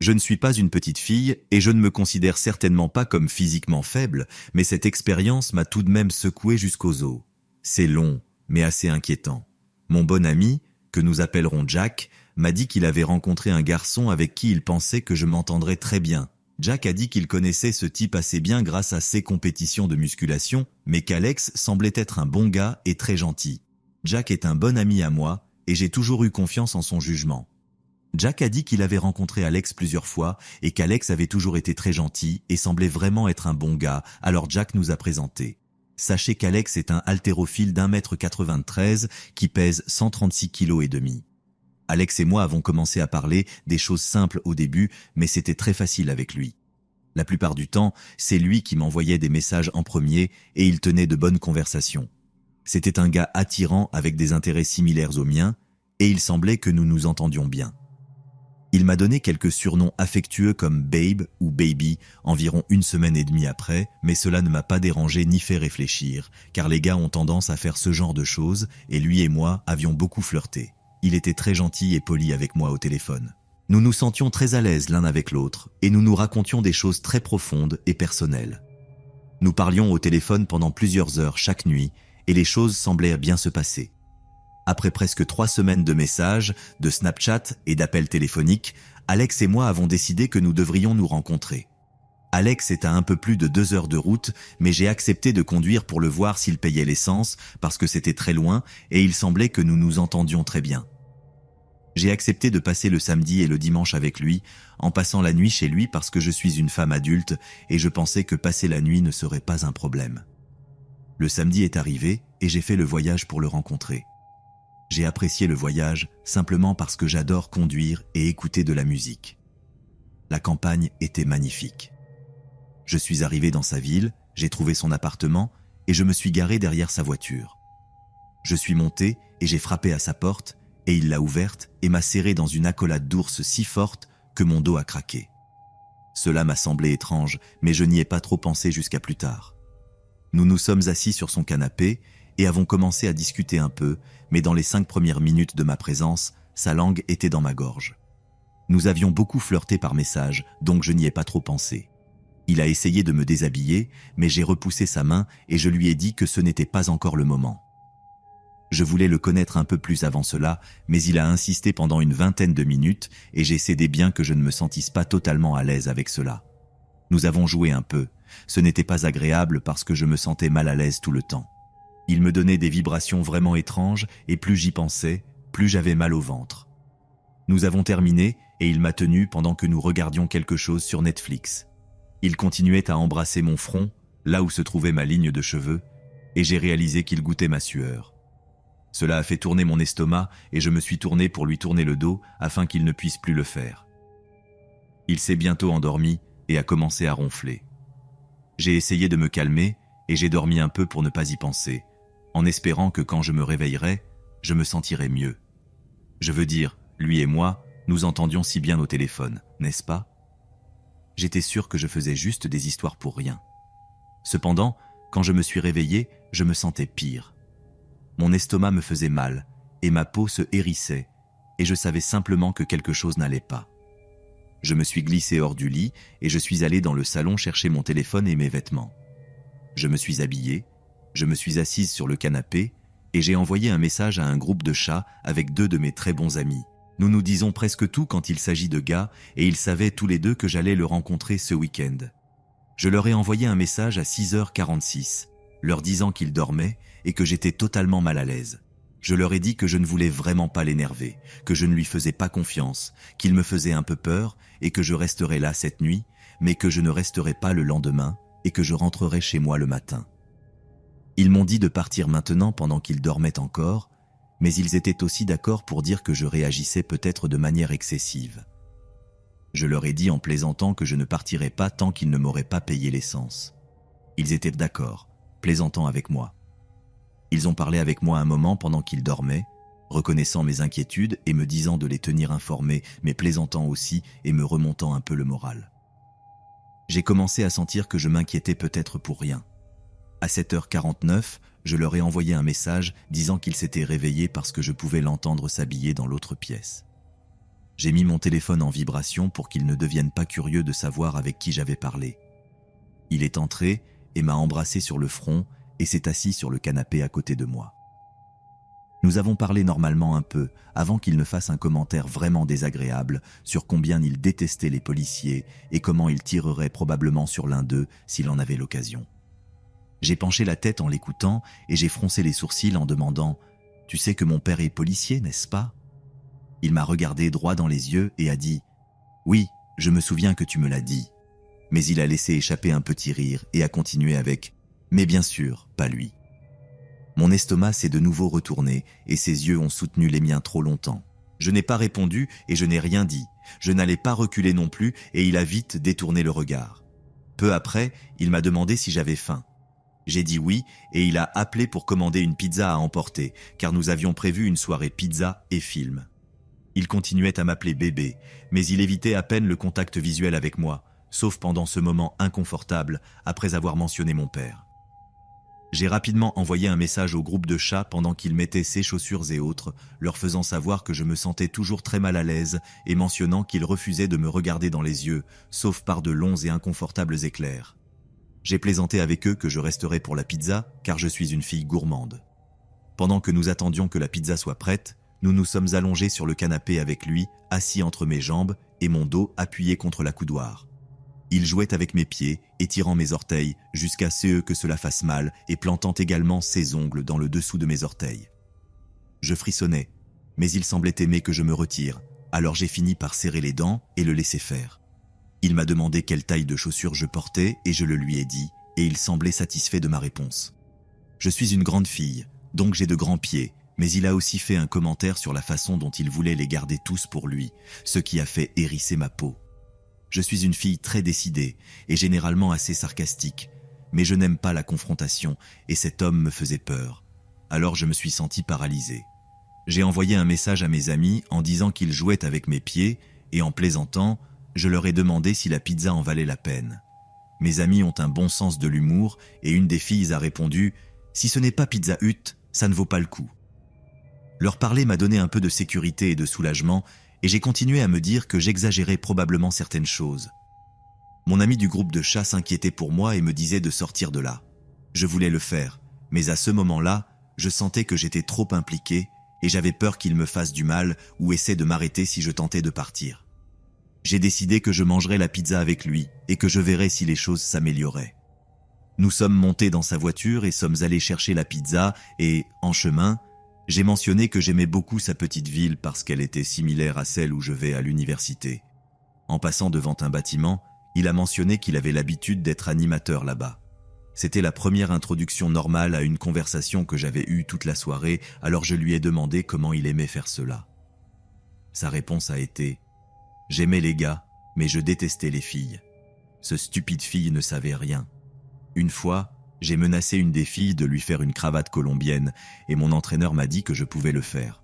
Je ne suis pas une petite fille et je ne me considère certainement pas comme physiquement faible, mais cette expérience m'a tout de même secoué jusqu'aux os. C'est long, mais assez inquiétant. Mon bon ami, que nous appellerons Jack, m'a dit qu'il avait rencontré un garçon avec qui il pensait que je m'entendrais très bien. Jack a dit qu'il connaissait ce type assez bien grâce à ses compétitions de musculation, mais qu'Alex semblait être un bon gars et très gentil. Jack est un bon ami à moi, et j'ai toujours eu confiance en son jugement. Jack a dit qu'il avait rencontré Alex plusieurs fois, et qu'Alex avait toujours été très gentil et semblait vraiment être un bon gars, alors Jack nous a présenté. Sachez qu'Alex est un haltérophile d'1,93 m qui pèse 136,5 kg. Alex et moi avons commencé à parler des choses simples au début, mais c'était très facile avec lui. La plupart du temps, c'est lui qui m'envoyait des messages en premier et il tenait de bonnes conversations. C'était un gars attirant avec des intérêts similaires aux miens et il semblait que nous nous entendions bien. Il m'a donné quelques surnoms affectueux comme Babe ou Baby environ 1 semaine et demie après, mais cela ne m'a pas dérangé ni fait réfléchir, car les gars ont tendance à faire ce genre de choses et lui et moi avions beaucoup flirté. Il était très gentil et poli avec moi au téléphone. Nous nous sentions très à l'aise l'un avec l'autre et nous nous racontions des choses très profondes et personnelles. Nous parlions au téléphone pendant plusieurs heures chaque nuit et les choses semblaient bien se passer. Après presque 3 semaines de messages, de Snapchat et d'appels téléphoniques, Alex et moi avons décidé que nous devrions nous rencontrer. Alex est à un peu plus de 2 heures de route, mais j'ai accepté de conduire pour le voir s'il payait l'essence parce que c'était très loin et il semblait que nous nous entendions très bien. J'ai accepté de passer le samedi et le dimanche avec lui, en passant la nuit chez lui parce que je suis une femme adulte et je pensais que passer la nuit ne serait pas un problème. Le samedi est arrivé et j'ai fait le voyage pour le rencontrer. J'ai apprécié le voyage simplement parce que j'adore conduire et écouter de la musique. La campagne était magnifique. Je suis arrivé dans sa ville, j'ai trouvé son appartement et je me suis garé derrière sa voiture. Je suis monté et j'ai frappé à sa porte et il l'a ouverte et m'a serré dans une accolade d'ours si forte que mon dos a craqué. Cela m'a semblé étrange, mais je n'y ai pas trop pensé jusqu'à plus tard. Nous nous sommes assis sur son canapé et avons commencé à discuter un peu, mais dans les 5 premières minutes de ma présence, sa langue était dans ma gorge. Nous avions beaucoup flirté par message, donc je n'y ai pas trop pensé. Il a essayé de me déshabiller, mais j'ai repoussé sa main et je lui ai dit que ce n'était pas encore le moment. Je voulais le connaître un peu plus avant cela, mais il a insisté pendant une 20aine de minutes et j'ai cédé bien que je ne me sentisse pas totalement à l'aise avec cela. Nous avons joué un peu. Ce n'était pas agréable parce que je me sentais mal à l'aise tout le temps. Il me donnait des vibrations vraiment étranges et plus j'y pensais, plus j'avais mal au ventre. Nous avons terminé et il m'a tenu pendant que nous regardions quelque chose sur Netflix. Il continuait à embrasser mon front, là où se trouvait ma ligne de cheveux, et j'ai réalisé qu'il goûtait ma sueur. Cela a fait tourner mon estomac et je me suis tourné pour lui tourner le dos afin qu'il ne puisse plus le faire. Il s'est bientôt endormi et a commencé à ronfler. J'ai essayé de me calmer et j'ai dormi un peu pour ne pas y penser, en espérant que quand je me réveillerais, je me sentirais mieux. Je veux dire, lui et moi, nous entendions si bien au téléphone, n'est-ce pas ? J'étais sûr que je faisais juste des histoires pour rien. Cependant, quand je me suis réveillé, je me sentais pire. Mon estomac me faisait mal et ma peau se hérissait et je savais simplement que quelque chose n'allait pas. Je me suis glissé hors du lit et je suis allé dans le salon chercher mon téléphone et mes vêtements. Je me suis habillé Je me suis assise sur le canapé et j'ai envoyé un message à un groupe de chats avec 2 de mes très bons amis. Nous nous disons presque tout quand il s'agit de gars et ils savaient tous les 2 que j'allais le rencontrer ce week-end. Je leur ai envoyé un message à 6h46, leur disant qu'ils dormaient et que j'étais totalement mal à l'aise. Je leur ai dit que je ne voulais vraiment pas l'énerver, que je ne lui faisais pas confiance, qu'il me faisait un peu peur et que je resterais là cette nuit, mais que je ne resterais pas le lendemain et que je rentrerais chez moi le matin. Ils m'ont dit de partir maintenant pendant qu'ils dormaient encore, mais ils étaient aussi d'accord pour dire que je réagissais peut-être de manière excessive. Je leur ai dit en plaisantant que je ne partirais pas tant qu'ils ne m'auraient pas payé l'essence. Ils étaient d'accord, plaisantant avec moi. Ils ont parlé avec moi un moment pendant qu'ils dormaient, reconnaissant mes inquiétudes et me disant de les tenir informés, mais plaisantant aussi et me remontant un peu le moral. J'ai commencé à sentir que je m'inquiétais peut-être pour rien. À 7h49, je leur ai envoyé un message disant qu'ils s'étaient réveillés parce que je pouvais l'entendre s'habiller dans l'autre pièce. J'ai mis mon téléphone en vibration pour qu'ils ne deviennent pas curieux de savoir avec qui j'avais parlé. Il est entré et m'a embrassé sur le front et s'est assis sur le canapé à côté de moi. Nous avons parlé normalement un peu avant qu'il ne fasse un commentaire vraiment désagréable sur combien il détestait les policiers et comment il tirerait probablement sur l'un d'eux s'il en avait l'occasion. J'ai penché la tête en l'écoutant et j'ai froncé les sourcils en demandant « Tu sais que mon père est policier, n'est-ce pas ?» Il m'a regardé droit dans les yeux et a dit « Oui, je me souviens que tu me l'as dit. » Mais il a laissé échapper un petit rire et a continué avec « Mais bien sûr, pas lui. » Mon estomac s'est de nouveau retourné et ses yeux ont soutenu les miens trop longtemps. Je n'ai pas répondu et je n'ai rien dit. Je n'allais pas reculer non plus et il a vite détourné le regard. Peu après, il m'a demandé si j'avais faim. J'ai dit oui et il a appelé pour commander une pizza à emporter car nous avions prévu une soirée pizza et film. Il continuait à m'appeler bébé, mais il évitait à peine le contact visuel avec moi, sauf pendant ce moment inconfortable après avoir mentionné mon père. J'ai rapidement envoyé un message au groupe de chats pendant qu'ils mettaient ses chaussures et autres, leur faisant savoir que je me sentais toujours très mal à l'aise et mentionnant qu'ils refusaient de me regarder dans les yeux, sauf par de longs et inconfortables éclairs. J'ai plaisanté avec eux que je resterais pour la pizza, car je suis une fille gourmande. Pendant que nous attendions que la pizza soit prête, nous nous sommes allongés sur le canapé avec lui, assis entre mes jambes et mon dos appuyé contre la coudoir. Il jouait avec mes pieds, étirant mes orteils jusqu'à ce que cela fasse mal et plantant également ses ongles dans le dessous de mes orteils. Je frissonnais, mais il semblait aimer que je me retire, alors j'ai fini par serrer les dents et le laisser faire. Il m'a demandé quelle taille de chaussures je portais et je le lui ai dit, et il semblait satisfait de ma réponse. Je suis une grande fille, donc j'ai de grands pieds, mais il a aussi fait un commentaire sur la façon dont il voulait les garder tous pour lui, ce qui a fait hérisser ma peau. Je suis une fille très décidée et généralement assez sarcastique, mais je n'aime pas la confrontation et cet homme me faisait peur. Alors je me suis senti paralysé. J'ai envoyé un message à mes amis en disant qu'ils jouaient avec mes pieds et en plaisantant, je leur ai demandé si la pizza en valait la peine. Mes amis ont un bon sens de l'humour et une des filles a répondu « Si ce n'est pas Pizza Hut, ça ne vaut pas le coup ». Leur parler m'a donné un peu de sécurité et de soulagement et j'ai continué à me dire que j'exagérais probablement certaines choses. Mon ami du groupe de chats s'inquiétait pour moi et me disait de sortir de là. Je voulais le faire, mais à ce moment-là, je sentais que j'étais trop impliqué et j'avais peur qu'il me fasse du mal ou essaie de m'arrêter si je tentais de partir. J'ai décidé que je mangerais la pizza avec lui et que je verrais si les choses s'amélioraient. Nous sommes montés dans sa voiture et sommes allés chercher la pizza et, en chemin, j'ai mentionné que j'aimais beaucoup sa petite ville parce qu'elle était similaire à celle où je vais à l'université. En passant devant un bâtiment, il a mentionné qu'il avait l'habitude d'être animateur là-bas. C'était la première introduction normale à une conversation que j'avais eue toute la soirée, alors je lui ai demandé comment il aimait faire cela. Sa réponse a été « J'aimais les gars, mais je détestais les filles. Ce stupide fille ne savait rien. Une fois, j'ai menacé une des filles de lui faire une cravate colombienne et mon entraîneur m'a dit que je pouvais le faire.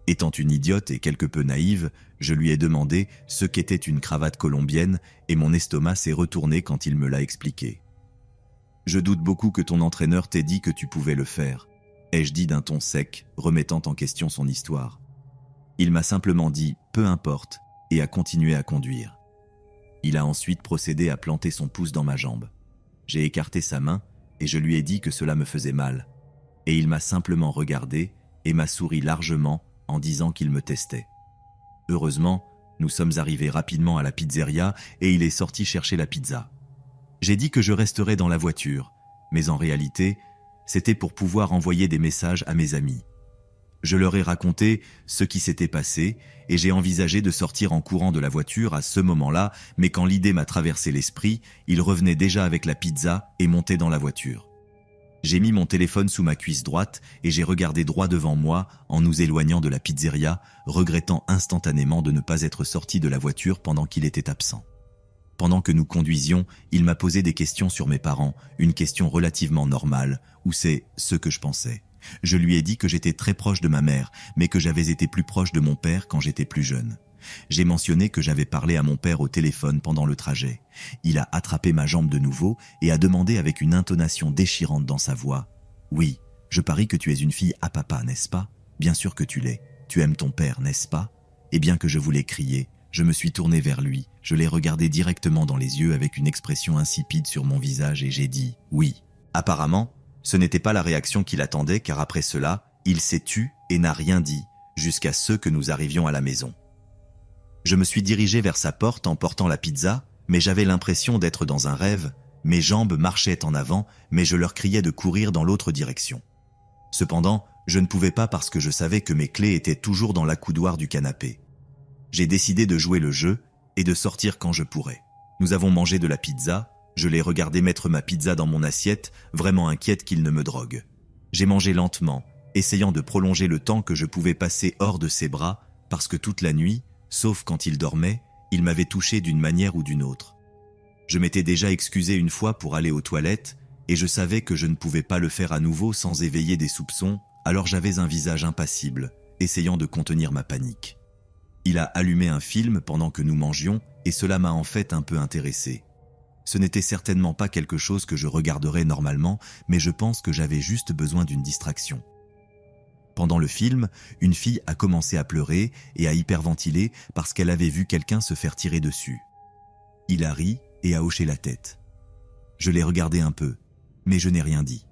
Étant une idiote et quelque peu naïve, je lui ai demandé ce qu'était une cravate colombienne et mon estomac s'est retourné quand il me l'a expliqué. « Je doute beaucoup que ton entraîneur t'ait dit que tu pouvais le faire », ai-je dit d'un ton sec, remettant en question son histoire. Il m'a simplement dit « peu importe » et a continué à conduire. Il a ensuite procédé à planter son pouce dans ma jambe. J'ai écarté sa main et je lui ai dit que cela me faisait mal. Et il m'a simplement regardé et m'a souri largement en disant qu'il me testait. Heureusement, nous sommes arrivés rapidement à la pizzeria et il est sorti chercher la pizza. J'ai dit que je resterais dans la voiture, mais en réalité, c'était pour pouvoir envoyer des messages à mes amis. Je leur ai raconté ce qui s'était passé et j'ai envisagé de sortir en courant de la voiture à ce moment-là, mais quand l'idée m'a traversé l'esprit, il revenait déjà avec la pizza et montait dans la voiture. J'ai mis mon téléphone sous ma cuisse droite et j'ai regardé droit devant moi en nous éloignant de la pizzeria, regrettant instantanément de ne pas être sorti de la voiture pendant qu'il était absent. Pendant que nous conduisions, il m'a posé des questions sur mes parents, une question relativement normale, ou c'est ce que je pensais. Je lui ai dit que j'étais très proche de ma mère, mais que j'avais été plus proche de mon père quand j'étais plus jeune. J'ai mentionné que j'avais parlé à mon père au téléphone pendant le trajet. Il a attrapé ma jambe de nouveau et a demandé avec une intonation déchirante dans sa voix « Oui, je parie que tu es une fille à papa, n'est-ce pas? Bien sûr que tu l'es. Tu aimes ton père, n'est-ce pas ?» Et bien que je voulais crier, je me suis tourné vers lui, je l'ai regardé directement dans les yeux avec une expression insipide sur mon visage et j'ai dit « Oui ». Apparemment, ce n'était pas la réaction qu'il attendait car après cela, il s'est tu et n'a rien dit jusqu'à ce que nous arrivions à la maison. Je me suis dirigé vers sa porte en portant la pizza, mais j'avais l'impression d'être dans un rêve. Mes jambes marchaient en avant, mais je leur criais de courir dans l'autre direction. Cependant, je ne pouvais pas parce que je savais que mes clés étaient toujours dans l'accoudoir du canapé. J'ai décidé de jouer le jeu et de sortir quand je pourrais. Nous avons mangé de la pizza, je l'ai regardé mettre ma pizza dans mon assiette, vraiment inquiète qu'il ne me drogue. J'ai mangé lentement, essayant de prolonger le temps que je pouvais passer hors de ses bras, parce que toute la nuit, sauf quand il dormait, il m'avait touché d'une manière ou d'une autre. Je m'étais déjà excusé une fois pour aller aux toilettes, et je savais que je ne pouvais pas le faire à nouveau sans éveiller des soupçons, alors j'avais un visage impassible, essayant de contenir ma panique. Il a allumé un film pendant que nous mangions, et cela m'a en fait un peu intéressé. Ce n'était certainement pas quelque chose que je regarderais normalement, mais je pense que j'avais juste besoin d'une distraction. Pendant le film, une fille a commencé à pleurer et à hyperventiler parce qu'elle avait vu quelqu'un se faire tirer dessus. Il a ri et a hoché la tête. Je l'ai regardé un peu, mais je n'ai rien dit.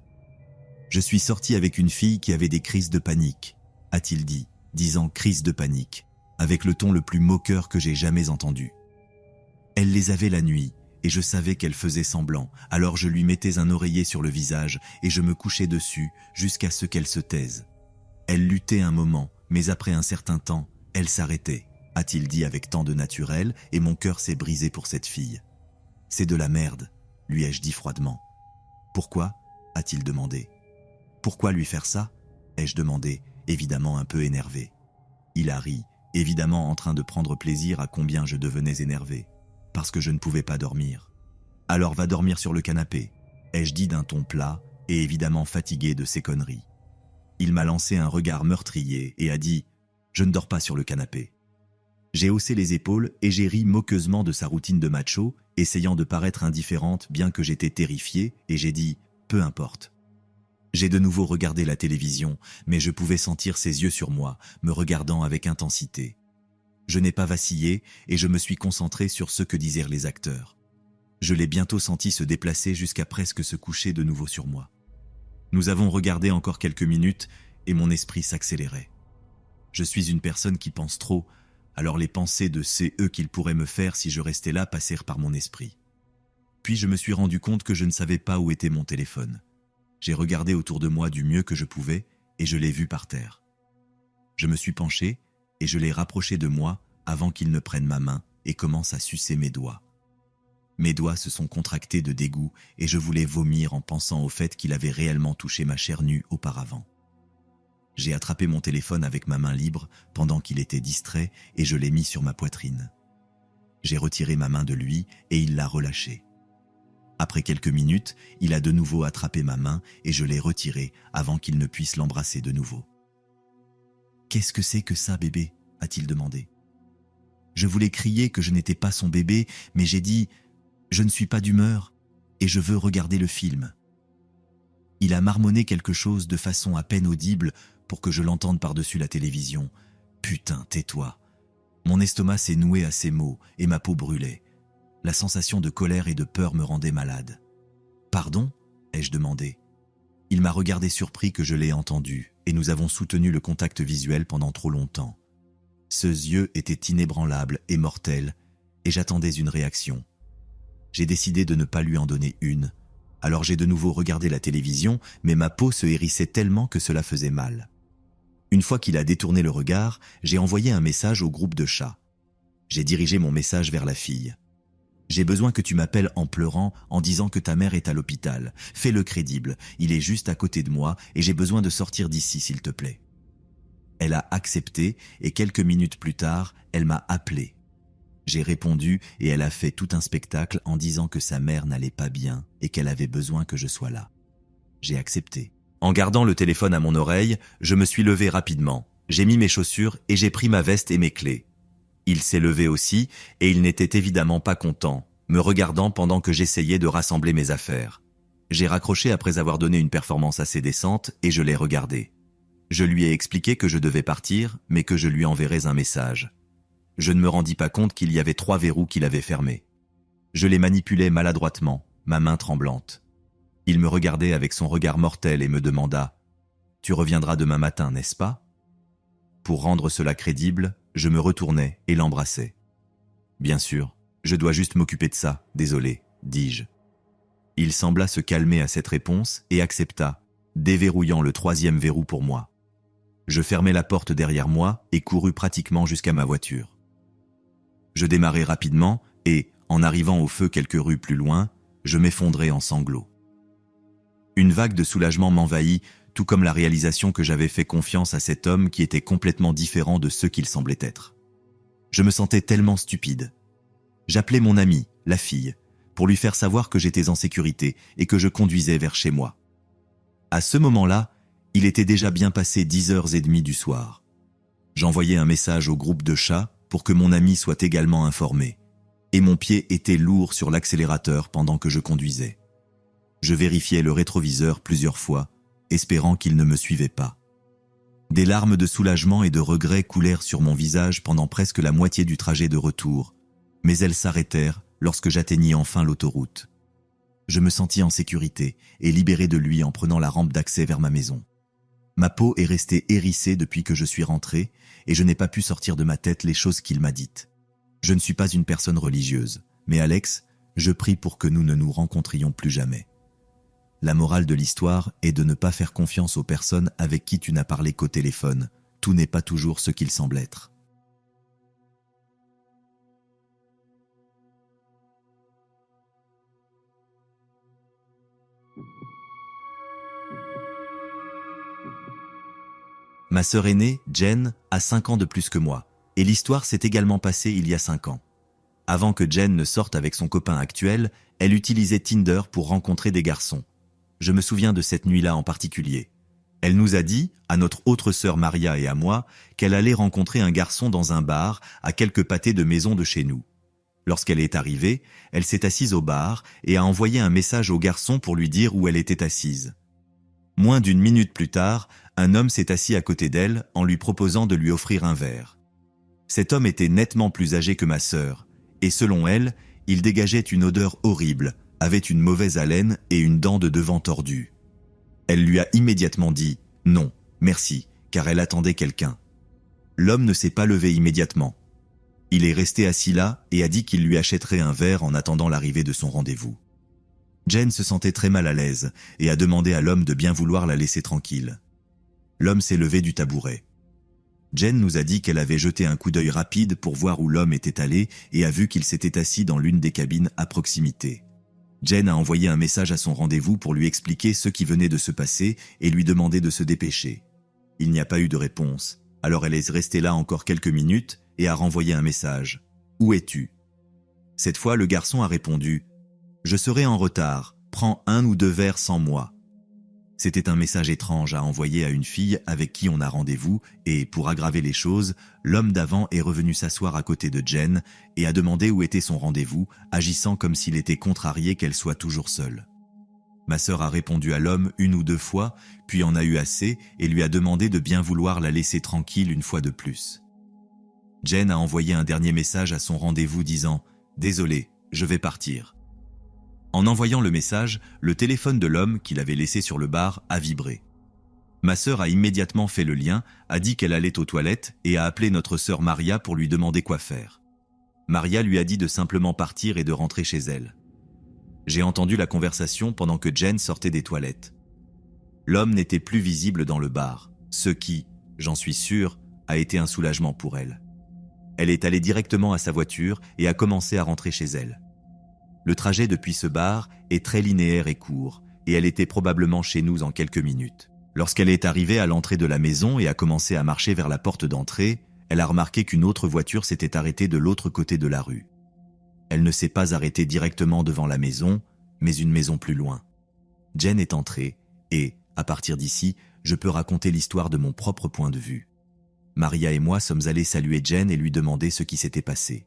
Je suis sorti avec une fille qui avait des crises de panique, a-t-il dit, disant crise de panique, avec le ton le plus moqueur que j'ai jamais entendu. Elle les avait la nuit, et je savais qu'elle faisait semblant, alors je lui mettais un oreiller sur le visage et je me couchais dessus jusqu'à ce qu'elle se taise. Elle luttait un moment, mais après un certain temps, elle s'arrêtait, a-t-il dit avec tant de naturel, et mon cœur s'est brisé pour cette fille. C'est de la merde, lui ai-je dit froidement. Pourquoi? A-t-il demandé. Pourquoi lui faire ça? Ai-je demandé, évidemment un peu énervé. Il a ri, évidemment en train de prendre plaisir à combien je devenais énervé. Parce que je ne pouvais pas dormir. Alors va dormir sur le canapé, ai-je dit d'un ton plat et évidemment fatigué de ses conneries. Il m'a lancé un regard meurtrier et a dit « Je ne dors pas sur le canapé ». J'ai haussé les épaules et j'ai ri moqueusement de sa routine de macho, essayant de paraître indifférente bien que j'étais terrifié, et j'ai dit « Peu importe ». J'ai de nouveau regardé la télévision, mais je pouvais sentir ses yeux sur moi, me regardant avec intensité. Je n'ai pas vacillé et je me suis concentré sur ce que disaient les acteurs. Je l'ai bientôt senti se déplacer jusqu'à presque se coucher de nouveau sur moi. Nous avons regardé encore quelques minutes et mon esprit s'accélérait. Je suis une personne qui pense trop, alors les pensées de c'est eux qu'ils pourraient me faire si je restais là passèrent par mon esprit. Puis je me suis rendu compte que je ne savais pas où était mon téléphone. J'ai regardé autour de moi du mieux que je pouvais et je l'ai vu par terre. Je me suis penché et je l'ai rapproché de moi avant qu'il ne prenne ma main et commence à sucer mes doigts. Mes doigts se sont contractés de dégoût et je voulais vomir en pensant au fait qu'il avait réellement touché ma chair nue auparavant. J'ai attrapé mon téléphone avec ma main libre pendant qu'il était distrait et je l'ai mis sur ma poitrine. J'ai retiré ma main de lui et il l'a relâchée. Après quelques minutes, il a de nouveau attrapé ma main et je l'ai retirée avant qu'il ne puisse l'embrasser de nouveau. « Qu'est-ce que c'est que ça, bébé ?» a-t-il demandé. Je voulais crier que je n'étais pas son bébé, mais j'ai dit « Je ne suis pas d'humeur et je veux regarder le film ». Il a marmonné quelque chose de façon à peine audible pour que je l'entende par-dessus la télévision. « Putain, tais-toi ». Mon estomac s'est noué à ces mots et ma peau brûlait. La sensation de colère et de peur me rendait malade. « Pardon ?» ai-je demandé. Il m'a regardé surpris que je l'ai entendu, et nous avons soutenu le contact visuel pendant trop longtemps. Ses yeux étaient inébranlables et mortels, et j'attendais une réaction. J'ai décidé de ne pas lui en donner une. Alors j'ai de nouveau regardé la télévision, mais ma peau se hérissait tellement que cela faisait mal. Une fois qu'il a détourné le regard, j'ai envoyé un message au groupe de chats. J'ai dirigé mon message vers la fille. J'ai besoin que tu m'appelles en pleurant, en disant que ta mère est à l'hôpital. Fais-le crédible, il est juste à côté de moi et j'ai besoin de sortir d'ici, s'il te plaît. Elle a accepté et quelques minutes plus tard, elle m'a appelé. J'ai répondu et elle a fait tout un spectacle en disant que sa mère n'allait pas bien et qu'elle avait besoin que je sois là. J'ai accepté. En gardant le téléphone à mon oreille, je me suis levé rapidement. J'ai mis mes chaussures et j'ai pris ma veste et mes clés. Il s'est levé aussi et il n'était évidemment pas content, me regardant pendant que j'essayais de rassembler mes affaires. J'ai raccroché après avoir donné une performance assez décente et je l'ai regardé. Je lui ai expliqué que je devais partir, mais que je lui enverrais un message. Je ne me rendis pas compte qu'il y avait 3 verrous qu'il avait fermés. Je les manipulais maladroitement, ma main tremblante. Il me regardait avec son regard mortel et me demanda « Tu reviendras demain matin, n'est-ce pas ?» Pour rendre cela crédible, je me retournai et l'embrassai. « Bien sûr, je dois juste m'occuper de ça, désolé, dis-je. » Il sembla se calmer à cette réponse et accepta, déverrouillant le 3e verrou pour moi. Je fermai la porte derrière moi et courus pratiquement jusqu'à ma voiture. Je démarrai rapidement et, en arrivant au feu quelques rues plus loin, je m'effondrai en sanglots. Une vague de soulagement m'envahit, tout comme la réalisation que j'avais fait confiance à cet homme qui était complètement différent de ce qu'il semblait être. Je me sentais tellement stupide. J'appelai mon amie, la fille, pour lui faire savoir que j'étais en sécurité et que je conduisais vers chez moi. À ce moment-là, il était déjà bien passé 10h30 du soir. J'envoyai un message au groupe de chats pour que mon ami soit également informé, et mon pied était lourd sur l'accélérateur pendant que je conduisais. Je vérifiais le rétroviseur plusieurs fois, espérant qu'il ne me suivait pas. Des larmes de soulagement et de regret coulèrent sur mon visage pendant presque la moitié du trajet de retour, mais elles s'arrêtèrent lorsque j'atteignis enfin l'autoroute. Je me sentis en sécurité et libéré de lui en prenant la rampe d'accès vers ma maison. Ma peau est restée hérissée depuis que je suis rentré et je n'ai pas pu sortir de ma tête les choses qu'il m'a dites. Je ne suis pas une personne religieuse, mais Alex, je prie pour que nous ne nous rencontrions plus jamais. La morale de l'histoire est de ne pas faire confiance aux personnes avec qui tu n'as parlé qu'au téléphone. Tout n'est pas toujours ce qu'il semble être. Ma sœur aînée, Jen, a 5 ans de plus que moi, et l'histoire s'est également passée il y a 5 ans. Avant que Jen ne sorte avec son copain actuel, elle utilisait Tinder pour rencontrer des garçons. Je me souviens de cette nuit-là en particulier. Elle nous a dit, à notre autre sœur Maria et à moi, qu'elle allait rencontrer un garçon dans un bar à quelques pâtés de maison de chez nous. Lorsqu'elle est arrivée, elle s'est assise au bar et a envoyé un message au garçon pour lui dire où elle était assise. Moins d'1 minute plus tard, un homme s'est assis à côté d'elle en lui proposant de lui offrir un verre. Cet homme était nettement plus âgé que ma sœur, et selon elle, il dégageait une odeur horrible, avait une mauvaise haleine et une dent de devant tordue. Elle lui a immédiatement dit « non, merci », car elle attendait quelqu'un. L'homme ne s'est pas levé immédiatement. Il est resté assis là et a dit qu'il lui achèterait un verre en attendant l'arrivée de son rendez-vous. Jen se sentait très mal à l'aise et a demandé à l'homme de bien vouloir la laisser tranquille. L'homme s'est levé du tabouret. Jen nous a dit qu'elle avait jeté un coup d'œil rapide pour voir où l'homme était allé et a vu qu'il s'était assis dans l'une des cabines à proximité. Jen a envoyé un message à son rendez-vous pour lui expliquer ce qui venait de se passer et lui demander de se dépêcher. Il n'y a pas eu de réponse, alors elle est restée là encore quelques minutes et a renvoyé un message. « Où es-tu » Cette fois, le garçon a répondu « Je serai en retard, prends 1 ou 2 verres sans moi ». C'était un message étrange à envoyer à une fille avec qui on a rendez-vous et, pour aggraver les choses, l'homme d'avant est revenu s'asseoir à côté de Jen et a demandé où était son rendez-vous, agissant comme s'il était contrarié qu'elle soit toujours seule. Ma sœur a répondu à l'homme 1 ou 2 fois, puis en a eu assez et lui a demandé de bien vouloir la laisser tranquille une fois de plus. Jen a envoyé un dernier message à son rendez-vous disant « Désolé, je vais partir ». En envoyant le message, le téléphone de l'homme qu'il avait laissé sur le bar a vibré. Ma sœur a immédiatement fait le lien, a dit qu'elle allait aux toilettes et a appelé notre sœur Maria pour lui demander quoi faire. Maria lui a dit de simplement partir et de rentrer chez elle. J'ai entendu la conversation pendant que Jen sortait des toilettes. L'homme n'était plus visible dans le bar, ce qui, j'en suis sûr, a été un soulagement pour elle. Elle est allée directement à sa voiture et a commencé à rentrer chez elle. Le trajet depuis ce bar est très linéaire et court, et elle était probablement chez nous en quelques minutes. Lorsqu'elle est arrivée à l'entrée de la maison et a commencé à marcher vers la porte d'entrée, elle a remarqué qu'une autre voiture s'était arrêtée de l'autre côté de la rue. Elle ne s'est pas arrêtée directement devant la maison, mais une maison plus loin. Jen est entrée et, à partir d'ici, je peux raconter l'histoire de mon propre point de vue. Maria et moi sommes allés saluer Jen et lui demander ce qui s'était passé.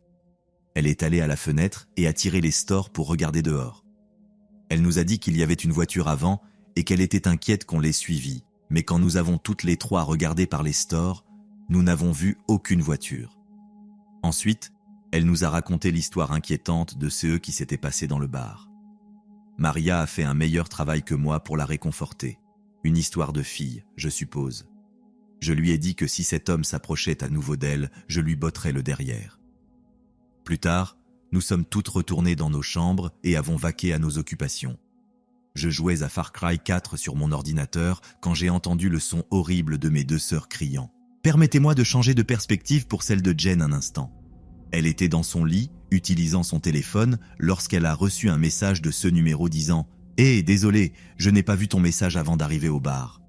Elle est allée à la fenêtre et a tiré les stores pour regarder dehors. Elle nous a dit qu'il y avait une voiture avant et qu'elle était inquiète qu'on les suivît, mais quand nous avons toutes les trois regardé par les stores, nous n'avons vu aucune voiture. Ensuite, elle nous a raconté l'histoire inquiétante de ce qui s'était passé dans le bar. Maria a fait un meilleur travail que moi pour la réconforter. Une histoire de fille, je suppose. Je lui ai dit que si cet homme s'approchait à nouveau d'elle, je lui botterais le derrière. Plus tard, nous sommes toutes retournées dans nos chambres et avons vaqué à nos occupations. Je jouais à Far Cry 4 sur mon ordinateur quand j'ai entendu le son horrible de mes deux sœurs criant. Permettez-moi de changer de perspective pour celle de Jen un instant. Elle était dans son lit, utilisant son téléphone, lorsqu'elle a reçu un message de ce numéro disant « Hé, désolé, je n'ai pas vu ton message avant d'arriver au bar. »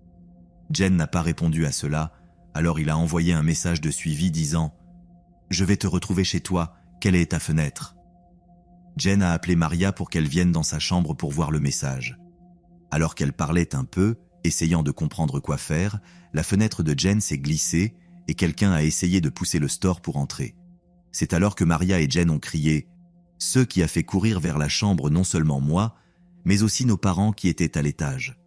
Jen n'a pas répondu à cela, alors il a envoyé un message de suivi disant « Je vais te retrouver chez toi, quelle est ta fenêtre ?» Jen a appelé Maria pour qu'elle vienne dans sa chambre pour voir le message. Alors qu'elle parlait un peu, essayant de comprendre quoi faire, la fenêtre de Jen s'est glissée et quelqu'un a essayé de pousser le store pour entrer. C'est alors que Maria et Jen ont crié, ce qui a fait courir vers la chambre non seulement moi, mais aussi nos parents qui étaient à l'étage.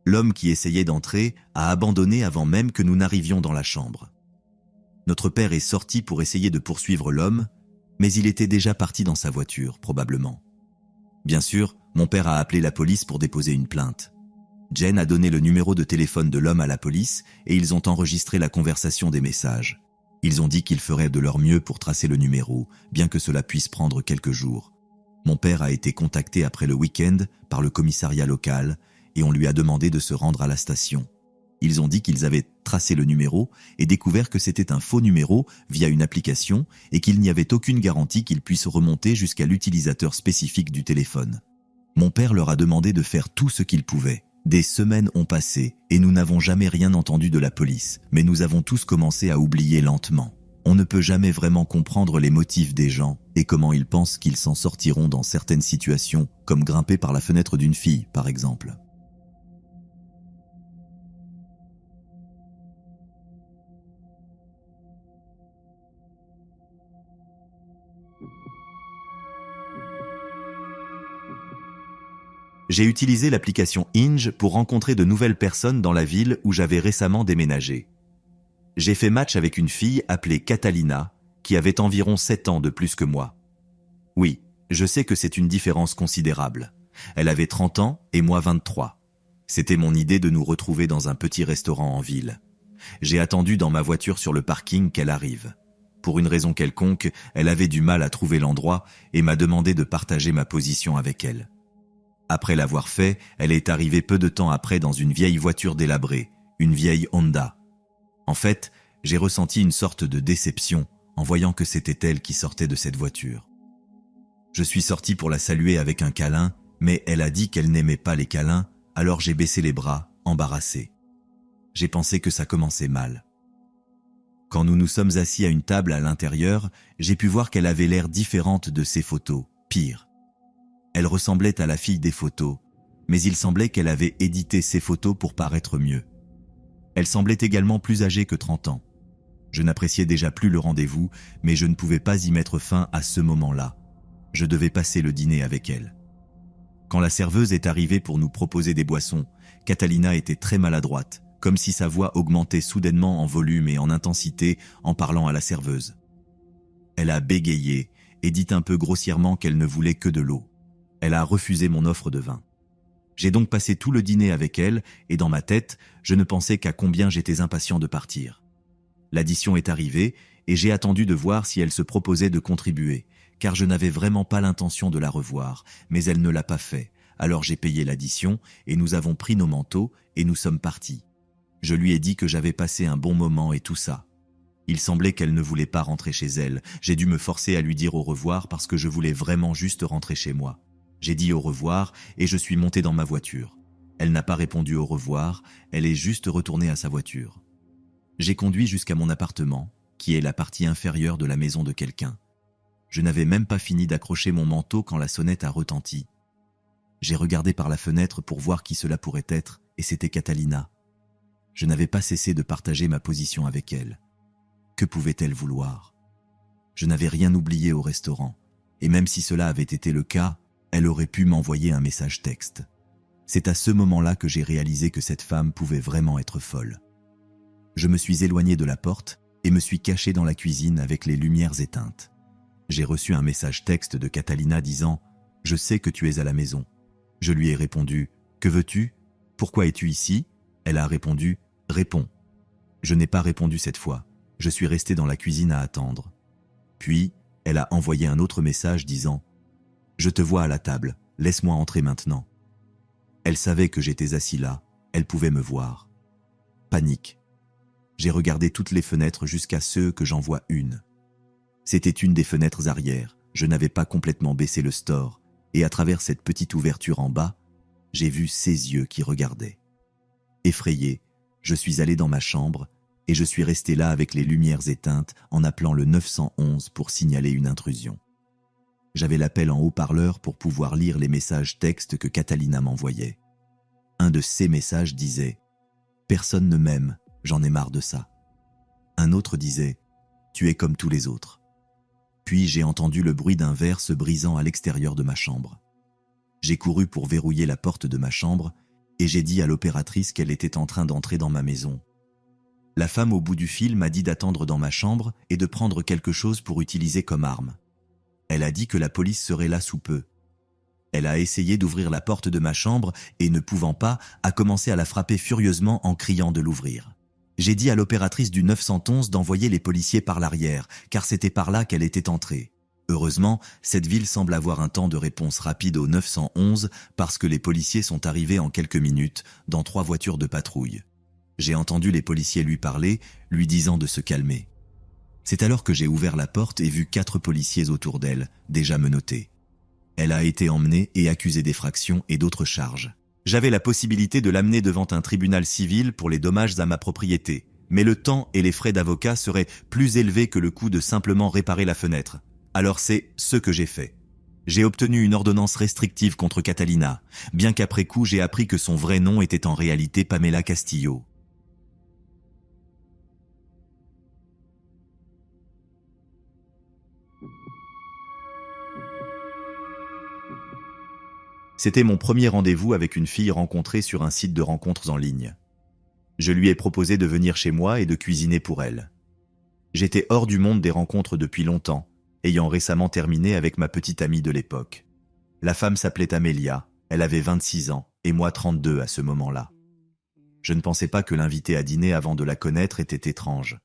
L'homme qui essayait d'entrer a abandonné avant même que nous n'arrivions dans la chambre. Notre père est sorti pour essayer de poursuivre l'homme, mais il était déjà parti dans sa voiture, probablement. Bien sûr, mon père a appelé la police pour déposer une plainte. Jen a donné le numéro de téléphone de l'homme à la police et ils ont enregistré la conversation des messages. Ils ont dit qu'ils feraient de leur mieux pour tracer le numéro, bien que cela puisse prendre quelques jours. Mon père a été contacté après le week-end par le commissariat local et on lui a demandé de se rendre à la station. Ils ont dit qu'ils avaient tracé le numéro et découvert que c'était un faux numéro via une application et qu'il n'y avait aucune garantie qu'il puisse remonter jusqu'à l'utilisateur spécifique du téléphone. Mon père leur a demandé de faire tout ce qu'ils pouvaient. Des semaines ont passé et nous n'avons jamais rien entendu de la police, mais nous avons tous commencé à oublier lentement. On ne peut jamais vraiment comprendre les motifs des gens et comment ils pensent qu'ils s'en sortiront dans certaines situations, comme grimper par la fenêtre d'une fille, par exemple. J'ai utilisé l'application Hinge pour rencontrer de nouvelles personnes dans la ville où j'avais récemment déménagé. J'ai fait match avec une fille appelée Catalina, qui avait environ 7 ans de plus que moi. Oui, je sais que c'est une différence considérable. Elle avait 30 ans et moi 23. C'était mon idée de nous retrouver dans un petit restaurant en ville. J'ai attendu dans ma voiture sur le parking qu'elle arrive. Pour une raison quelconque, elle avait du mal à trouver l'endroit et m'a demandé de partager ma position avec elle. Après l'avoir fait, elle est arrivée peu de temps après dans une vieille voiture délabrée, une vieille Honda. En fait, j'ai ressenti une sorte de déception en voyant que c'était elle qui sortait de cette voiture. Je suis sorti pour la saluer avec un câlin, mais elle a dit qu'elle n'aimait pas les câlins, alors j'ai baissé les bras, embarrassé. J'ai pensé que ça commençait mal. Quand nous nous sommes assis à une table à l'intérieur, j'ai pu voir qu'elle avait l'air différente de ses photos, pire. Elle ressemblait à la fille des photos, mais il semblait qu'elle avait édité ses photos pour paraître mieux. Elle semblait également plus âgée que 30 ans. Je n'appréciais déjà plus le rendez-vous, mais je ne pouvais pas y mettre fin à ce moment-là. Je devais passer le dîner avec elle. Quand la serveuse est arrivée pour nous proposer des boissons, Catalina était très maladroite, comme si sa voix augmentait soudainement en volume et en intensité en parlant à la serveuse. Elle a bégayé et dit un peu grossièrement qu'elle ne voulait que de l'eau. Elle a refusé mon offre de vin. J'ai donc passé tout le dîner avec elle, et dans ma tête, je ne pensais qu'à combien j'étais impatient de partir. L'addition est arrivée, et j'ai attendu de voir si elle se proposait de contribuer, car je n'avais vraiment pas l'intention de la revoir, mais elle ne l'a pas fait. Alors j'ai payé l'addition, et nous avons pris nos manteaux, et nous sommes partis. Je lui ai dit que j'avais passé un bon moment et tout ça. Il semblait qu'elle ne voulait pas rentrer chez elle. J'ai dû me forcer à lui dire au revoir parce que je voulais vraiment juste rentrer chez moi. J'ai dit au revoir et je suis monté dans ma voiture. Elle n'a pas répondu au revoir, elle est juste retournée à sa voiture. J'ai conduit jusqu'à mon appartement, qui est la partie inférieure de la maison de quelqu'un. Je n'avais même pas fini d'accrocher mon manteau quand la sonnette a retenti. J'ai regardé par la fenêtre pour voir qui cela pourrait être, et c'était Catalina. Je n'avais pas cessé de partager ma position avec elle. Que pouvait-elle vouloir? Je n'avais rien oublié au restaurant, et même si cela avait été le cas, elle aurait pu m'envoyer un message texte. C'est à ce moment-là que j'ai réalisé que cette femme pouvait vraiment être folle. Je me suis éloigné de la porte et me suis caché dans la cuisine avec les lumières éteintes. J'ai reçu un message texte de Catalina disant « Je sais que tu es à la maison ». Je lui ai répondu « Que veux-tu? Pourquoi es-tu ici ?» Elle a répondu « Réponds ». Je n'ai pas répondu cette fois. Je suis resté dans la cuisine à attendre. Puis, elle a envoyé un autre message disant « Je te vois à la table, laisse-moi entrer maintenant ». Elle savait que j'étais assis là, elle pouvait me voir. Panique. J'ai regardé toutes les fenêtres jusqu'à ce que j'en voie une. C'était une des fenêtres arrière, je n'avais pas complètement baissé le store, et à travers cette petite ouverture en bas, j'ai vu ses yeux qui regardaient. Effrayé, je suis allé dans ma chambre, et je suis resté là avec les lumières éteintes en appelant le 911 pour signaler une intrusion. J'avais l'appel en haut-parleur pour pouvoir lire les messages textes que Catalina m'envoyait. Un de ces messages disait « Personne ne m'aime, j'en ai marre de ça ». Un autre disait « Tu es comme tous les autres ». Puis j'ai entendu le bruit d'un verre se brisant à l'extérieur de ma chambre. J'ai couru pour verrouiller la porte de ma chambre et j'ai dit à l'opératrice qu'elle était en train d'entrer dans ma maison. La femme au bout du fil m'a dit d'attendre dans ma chambre et de prendre quelque chose pour utiliser comme arme. Elle a dit que la police serait là sous peu. Elle a essayé d'ouvrir la porte de ma chambre et, ne pouvant pas, a commencé à la frapper furieusement en criant de l'ouvrir. J'ai dit à l'opératrice du 911 d'envoyer les policiers par l'arrière, car c'était par là qu'elle était entrée. Heureusement, cette ville semble avoir un temps de réponse rapide au 911 parce que les policiers sont arrivés en quelques minutes dans 3 voitures de patrouille. J'ai entendu les policiers lui parler, lui disant de se calmer. C'est alors que j'ai ouvert la porte et vu 4 policiers autour d'elle, déjà menottés. Elle a été emmenée et accusée d'effraction et d'autres charges. J'avais la possibilité de l'amener devant un tribunal civil pour les dommages à ma propriété, mais le temps et les frais d'avocat seraient plus élevés que le coût de simplement réparer la fenêtre. Alors c'est ce que j'ai fait. J'ai obtenu une ordonnance restrictive contre Catalina, bien qu'après coup j'ai appris que son vrai nom était en réalité Pamela Castillo. C'était mon premier rendez-vous avec une fille rencontrée sur un site de rencontres en ligne. Je lui ai proposé de venir chez moi et de cuisiner pour elle. J'étais hors du monde des rencontres depuis longtemps, ayant récemment terminé avec ma petite amie de l'époque. La femme s'appelait Amélia, elle avait 26 ans et moi 32 à ce moment-là. Je ne pensais pas que l'inviter à dîner avant de la connaître était étrange.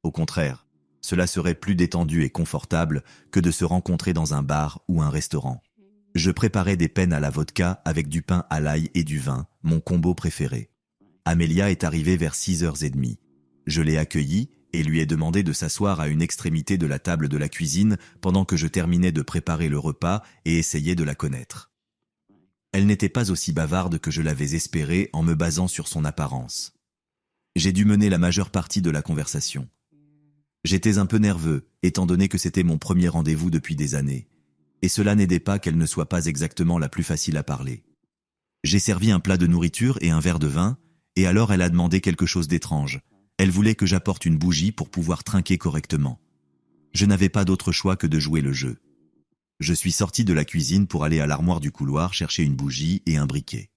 Au contraire, cela serait plus détendu et confortable que de se rencontrer dans un bar ou un restaurant. Je préparais des pennes à la vodka avec du pain à l'ail et du vin, mon combo préféré. Amélia est arrivée vers 6h30. Je l'ai accueillie et lui ai demandé de s'asseoir à une extrémité de la table de la cuisine pendant que je terminais de préparer le repas et essayais de la connaître. Elle n'était pas aussi bavarde que je l'avais espéré en me basant sur son apparence. J'ai dû mener la majeure partie de la conversation. J'étais un peu nerveux, étant donné que c'était mon premier rendez-vous depuis des années. Et cela n'aidait pas qu'elle ne soit pas exactement la plus facile à parler. J'ai servi un plat de nourriture et un verre de vin, et alors elle a demandé quelque chose d'étrange. Elle voulait que j'apporte une bougie pour pouvoir trinquer correctement. Je n'avais pas d'autre choix que de jouer le jeu. Je suis sorti de la cuisine pour aller à l'armoire du couloir chercher une bougie et un briquet.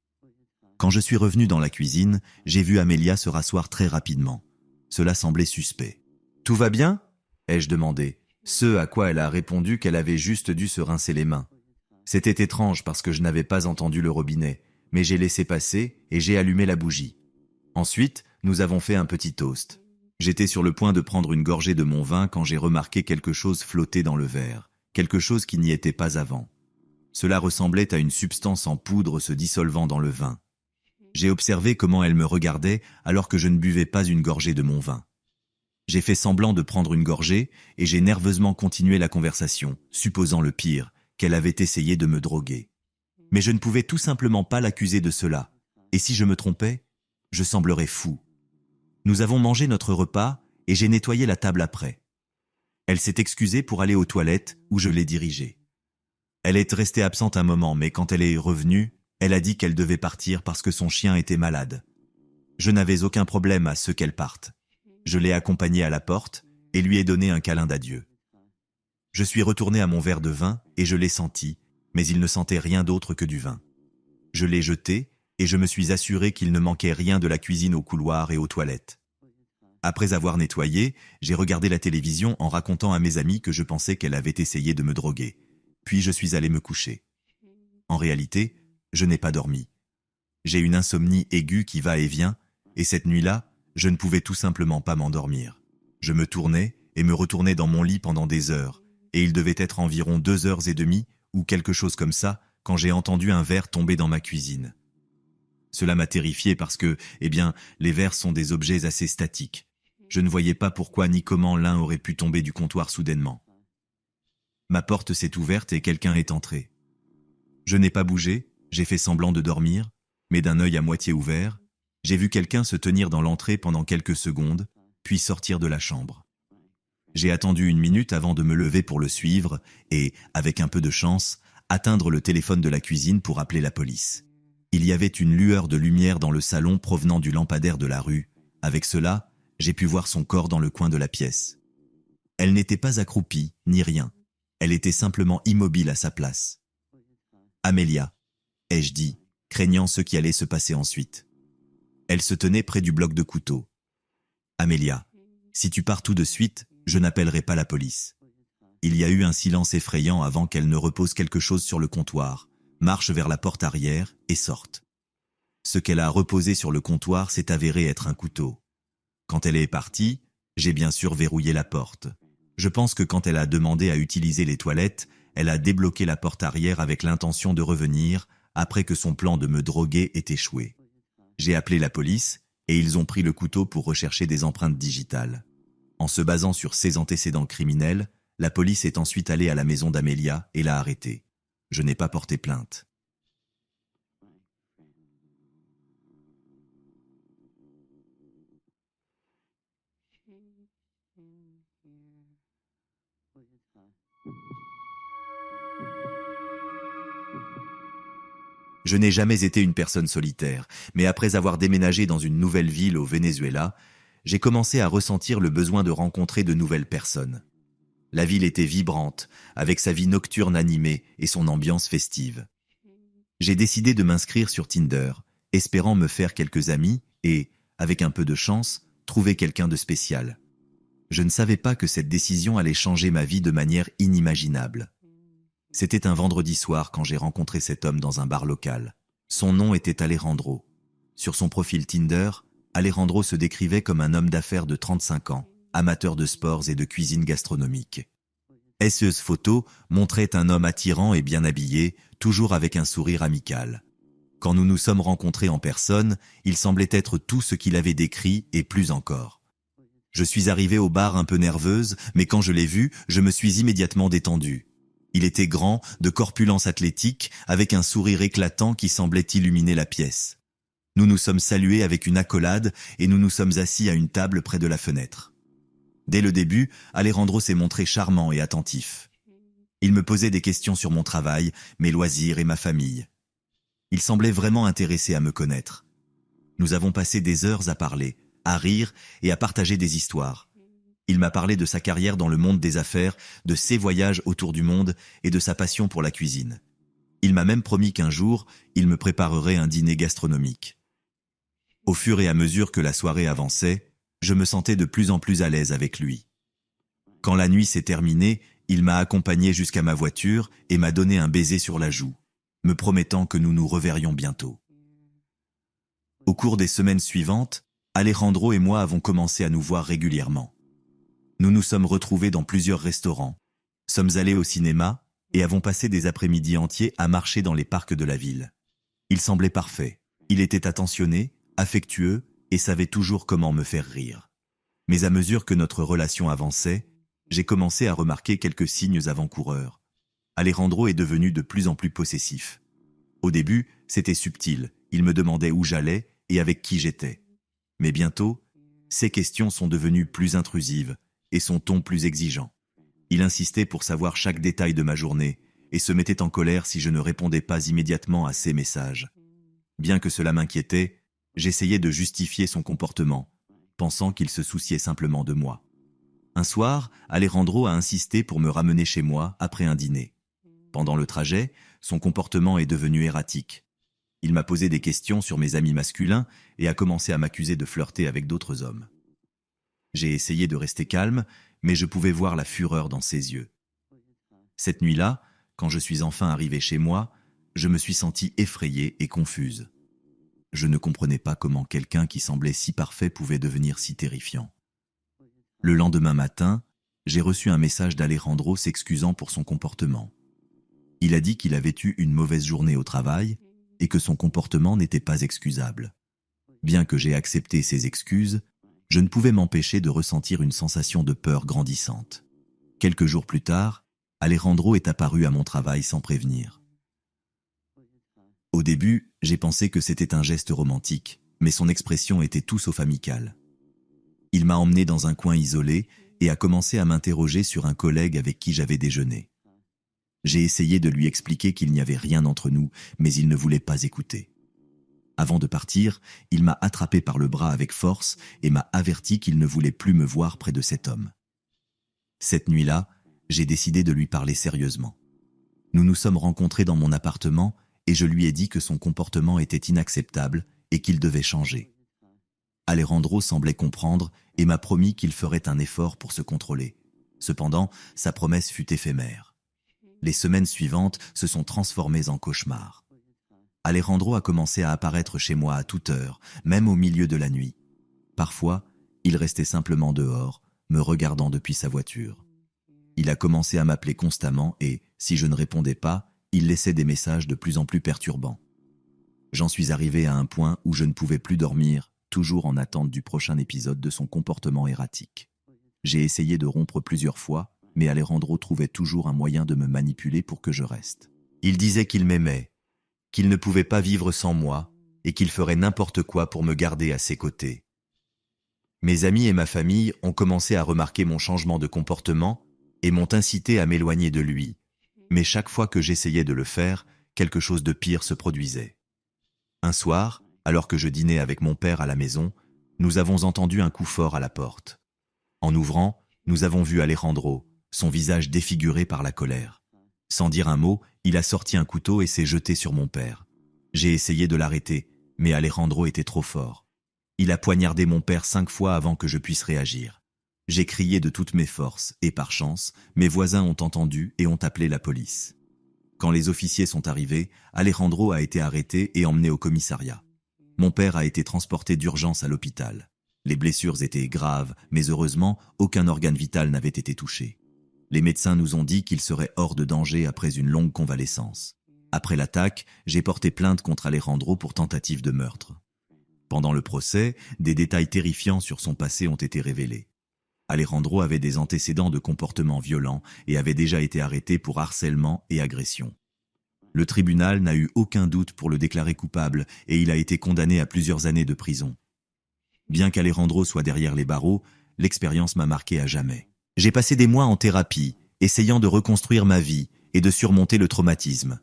Quand je suis revenu dans la cuisine, j'ai vu Amélia se rasseoir très rapidement. Cela semblait suspect. « Tout va bien ?» ai-je demandé. Ce à quoi elle a répondu qu'elle avait juste dû se rincer les mains. C'était étrange parce que je n'avais pas entendu le robinet, mais j'ai laissé passer et j'ai allumé la bougie. Ensuite, nous avons fait un petit toast. J'étais sur le point de prendre une gorgée de mon vin quand j'ai remarqué quelque chose flotter dans le verre, quelque chose qui n'y était pas avant. Cela ressemblait à une substance en poudre se dissolvant dans le vin. J'ai observé comment elle me regardait alors que je ne buvais pas une gorgée de mon vin. J'ai fait semblant de prendre une gorgée et j'ai nerveusement continué la conversation, supposant le pire, qu'elle avait essayé de me droguer. Mais je ne pouvais tout simplement pas l'accuser de cela. Et si je me trompais, je semblerais fou. Nous avons mangé notre repas et j'ai nettoyé la table après. Elle s'est excusée pour aller aux toilettes où je l'ai dirigée. Elle est restée absente un moment, mais quand elle est revenue, elle a dit qu'elle devait partir parce que son chien était malade. Je n'avais aucun problème à ce qu'elle parte. Je l'ai accompagnée à la porte et lui ai donné un câlin d'adieu. Je suis retourné à mon verre de vin et je l'ai senti, mais il ne sentait rien d'autre que du vin. Je l'ai jeté et je me suis assuré qu'il ne manquait rien de la cuisine au couloir et aux toilettes. Après avoir nettoyé, j'ai regardé la télévision en racontant à mes amis que je pensais qu'elle avait essayé de me droguer. Puis je suis allé me coucher. En réalité, je n'ai pas dormi. J'ai une insomnie aiguë qui va et vient, et cette nuit-là, je ne pouvais tout simplement pas m'endormir. Je me tournais et me retournais dans mon lit pendant des heures, et il devait être environ 2h30 ou quelque chose comme ça quand j'ai entendu un verre tomber dans ma cuisine. Cela m'a terrifié parce que, les verres sont des objets assez statiques. Je ne voyais pas pourquoi ni comment l'un aurait pu tomber du comptoir soudainement. Ma porte s'est ouverte et quelqu'un est entré. Je n'ai pas bougé, j'ai fait semblant de dormir, mais d'un œil à moitié ouvert, j'ai vu quelqu'un se tenir dans l'entrée pendant quelques secondes, puis sortir de la chambre. J'ai attendu 1 minute avant de me lever pour le suivre et, avec un peu de chance, atteindre le téléphone de la cuisine pour appeler la police. Il y avait une lueur de lumière dans le salon provenant du lampadaire de la rue. Avec cela, j'ai pu voir son corps dans le coin de la pièce. Elle n'était pas accroupie, ni rien. Elle était simplement immobile à sa place. « Amélia », ai-je dit, craignant ce qui allait se passer ensuite. Elle se tenait près du bloc de couteau. « Amélia, si tu pars tout de suite, je n'appellerai pas la police. » Il y a eu un silence effrayant avant qu'elle ne repose quelque chose sur le comptoir, marche vers la porte arrière et sorte. Ce qu'elle a reposé sur le comptoir s'est avéré être un couteau. Quand elle est partie, j'ai bien sûr verrouillé la porte. Je pense que quand elle a demandé à utiliser les toilettes, elle a débloqué la porte arrière avec l'intention de revenir après que son plan de me droguer ait échoué. J'ai appelé la police et ils ont pris le couteau pour rechercher des empreintes digitales. En se basant sur ses antécédents criminels, la police est ensuite allée à la maison d'Amélia et l'a arrêtée. Je n'ai pas porté plainte. Je n'ai jamais été une personne solitaire, mais après avoir déménagé dans une nouvelle ville au Venezuela, j'ai commencé à ressentir le besoin de rencontrer de nouvelles personnes. La ville était vibrante, avec sa vie nocturne animée et son ambiance festive. J'ai décidé de m'inscrire sur Tinder, espérant me faire quelques amis et, avec un peu de chance, trouver quelqu'un de spécial. Je ne savais pas que cette décision allait changer ma vie de manière inimaginable. C'était un vendredi soir quand j'ai rencontré cet homme dans un bar local. Son nom était Alejandro. Sur son profil Tinder, Alejandro se décrivait comme un homme d'affaires de 35 ans, amateur de sports et de cuisine gastronomique. Cette photo montrait un homme attirant et bien habillé, toujours avec un sourire amical. Quand nous nous sommes rencontrés en personne, il semblait être tout ce qu'il avait décrit et plus encore. Je suis arrivé au bar un peu nerveuse, mais quand je l'ai vu, je me suis immédiatement détendue. Il était grand, de corpulence athlétique, avec un sourire éclatant qui semblait illuminer la pièce. Nous nous sommes salués avec une accolade et nous nous sommes assis à une table près de la fenêtre. Dès le début, Alejandro s'est montré charmant et attentif. Il me posait des questions sur mon travail, mes loisirs et ma famille. Il semblait vraiment intéressé à me connaître. Nous avons passé des heures à parler, à rire et à partager des histoires. Il m'a parlé de sa carrière dans le monde des affaires, de ses voyages autour du monde et de sa passion pour la cuisine. Il m'a même promis qu'un jour, il me préparerait un dîner gastronomique. Au fur et à mesure que la soirée avançait, je me sentais de plus en plus à l'aise avec lui. Quand la nuit s'est terminée, Il m'a accompagné jusqu'à ma voiture et m'a donné un baiser sur la joue, me promettant que nous nous reverrions bientôt. Au cours des semaines suivantes, Alejandro et moi avons commencé à nous voir régulièrement. Nous nous sommes retrouvés dans plusieurs restaurants, sommes allés au cinéma et avons passé des après-midi entiers à marcher dans les parcs de la ville. Il semblait parfait. Il était attentionné, affectueux et savait toujours comment me faire rire. Mais à mesure que notre relation avançait, j'ai commencé à remarquer quelques signes avant-coureurs. Alejandro est devenu de plus en plus possessif. Au début, c'était subtil. Il me demandait où j'allais et avec qui j'étais. Mais bientôt, ses questions sont devenues plus intrusives et son ton plus exigeant. Il insistait pour savoir chaque détail de ma journée et se mettait en colère si je ne répondais pas immédiatement à ses messages. Bien que cela m'inquiétait, j'essayais de justifier son comportement, pensant qu'il se souciait simplement de moi. Un soir, Alejandro a insisté pour me ramener chez moi après un dîner. Pendant le trajet, son comportement est devenu erratique. Il m'a posé des questions sur mes amis masculins et a commencé à m'accuser de flirter avec d'autres hommes. J'ai essayé de rester calme, mais je pouvais voir la fureur dans ses yeux. Cette nuit-là, quand je suis enfin arrivé chez moi, je me suis sentie effrayée et confuse. Je ne comprenais pas comment quelqu'un qui semblait si parfait pouvait devenir si terrifiant. Le lendemain matin, j'ai reçu un message d'Alejandro s'excusant pour son comportement. Il a dit qu'il avait eu une mauvaise journée au travail et que son comportement n'était pas excusable. Bien que j'ai accepté ses excuses, je ne pouvais m'empêcher de ressentir une sensation de peur grandissante. Quelques jours plus tard, Alejandro est apparu à mon travail sans prévenir. Au début, j'ai pensé que c'était un geste romantique, mais son expression était tout sauf amicale. Il m'a emmené dans un coin isolé et a commencé à m'interroger sur un collègue avec qui j'avais déjeuné. J'ai essayé de lui expliquer qu'il n'y avait rien entre nous, mais il ne voulait pas écouter. Avant de partir, il m'a attrapé par le bras avec force et m'a averti qu'il ne voulait plus me voir près de cet homme. Cette nuit-là, j'ai décidé de lui parler sérieusement. Nous nous sommes rencontrés dans mon appartement et je lui ai dit que son comportement était inacceptable et qu'il devait changer. Alejandro semblait comprendre et m'a promis qu'il ferait un effort pour se contrôler. Cependant, sa promesse fut éphémère. Les semaines suivantes se sont transformées en cauchemars. Alejandro a commencé à apparaître chez moi à toute heure, même au milieu de la nuit. Parfois, il restait simplement dehors, me regardant depuis sa voiture. Il a commencé à m'appeler constamment et, si je ne répondais pas, il laissait des messages de plus en plus perturbants. J'en suis arrivé à un point où je ne pouvais plus dormir, toujours en attente du prochain épisode de son comportement erratique. J'ai essayé de rompre plusieurs fois, mais Alejandro trouvait toujours un moyen de me manipuler pour que je reste. Il disait qu'il m'aimait, qu'il ne pouvait pas vivre sans moi et qu'il ferait n'importe quoi pour me garder à ses côtés. Mes amis et ma famille ont commencé à remarquer mon changement de comportement et m'ont incité à m'éloigner de lui. Mais chaque fois que j'essayais de le faire, quelque chose de pire se produisait. Un soir, alors que je dînais avec mon père à la maison, nous avons entendu un coup fort à la porte. En ouvrant, nous avons vu Alejandro, son visage défiguré par la colère. Sans dire un mot, il a sorti un couteau et s'est jeté sur mon père. J'ai essayé de l'arrêter, mais Alejandro était trop fort. Il a poignardé mon père 5 fois avant que je puisse réagir. J'ai crié de toutes mes forces et par chance, mes voisins ont entendu et ont appelé la police. Quand les officiers sont arrivés, Alejandro a été arrêté et emmené au commissariat. Mon père a été transporté d'urgence à l'hôpital. Les blessures étaient graves, mais heureusement, aucun organe vital n'avait été touché. Les médecins nous ont dit qu'il serait hors de danger après une longue convalescence. Après l'attaque, j'ai porté plainte contre Alejandro pour tentative de meurtre. Pendant le procès, des détails terrifiants sur son passé ont été révélés. Alejandro avait des antécédents de comportement violent et avait déjà été arrêté pour harcèlement et agression. Le tribunal n'a eu aucun doute pour le déclarer coupable et il a été condamné à plusieurs années de prison. Bien qu'Alejandro soit derrière les barreaux, l'expérience m'a marqué à jamais. J'ai passé des mois en thérapie, essayant de reconstruire ma vie et de surmonter le traumatisme.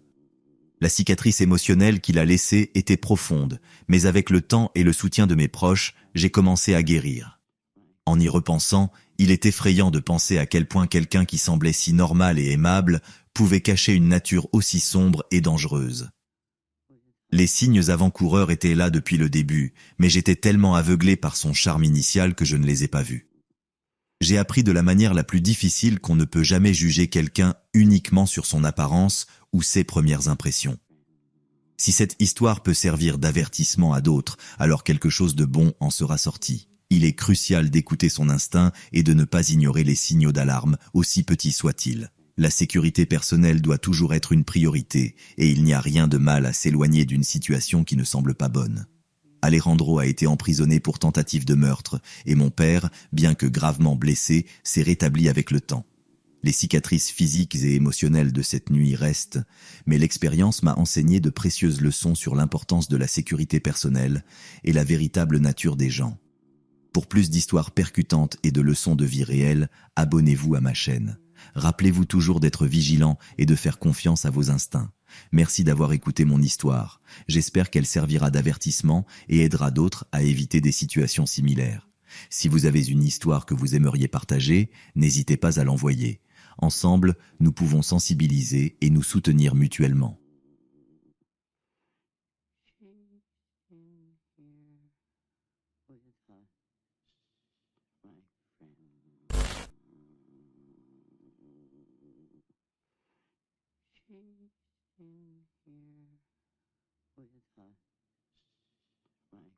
La cicatrice émotionnelle qu'il a laissée était profonde, mais avec le temps et le soutien de mes proches, j'ai commencé à guérir. En y repensant, il est effrayant de penser à quel point quelqu'un qui semblait si normal et aimable pouvait cacher une nature aussi sombre et dangereuse. Les signes avant-coureurs étaient là depuis le début, mais j'étais tellement aveuglé par son charme initial que je ne les ai pas vus. J'ai appris de la manière la plus difficile qu'on ne peut jamais juger quelqu'un uniquement sur son apparence ou ses premières impressions. Si cette histoire peut servir d'avertissement à d'autres, alors quelque chose de bon en sera sorti. Il est crucial d'écouter son instinct et de ne pas ignorer les signaux d'alarme, aussi petits soient-ils. La sécurité personnelle doit toujours être une priorité, et il n'y a rien de mal à s'éloigner d'une situation qui ne semble pas bonne. Alejandro a été emprisonné pour tentative de meurtre, et mon père, bien que gravement blessé, s'est rétabli avec le temps. Les cicatrices physiques et émotionnelles de cette nuit restent, mais l'expérience m'a enseigné de précieuses leçons sur l'importance de la sécurité personnelle et la véritable nature des gens. Pour plus d'histoires percutantes et de leçons de vie réelles, abonnez-vous à ma chaîne. Rappelez-vous toujours d'être vigilant et de faire confiance à vos instincts. Merci d'avoir écouté mon histoire. J'espère qu'elle servira d'avertissement et aidera d'autres à éviter des situations similaires. Si vous avez une histoire que vous aimeriez partager, n'hésitez pas à l'envoyer. Ensemble, nous pouvons sensibiliser et nous soutenir mutuellement. Came in here with us, my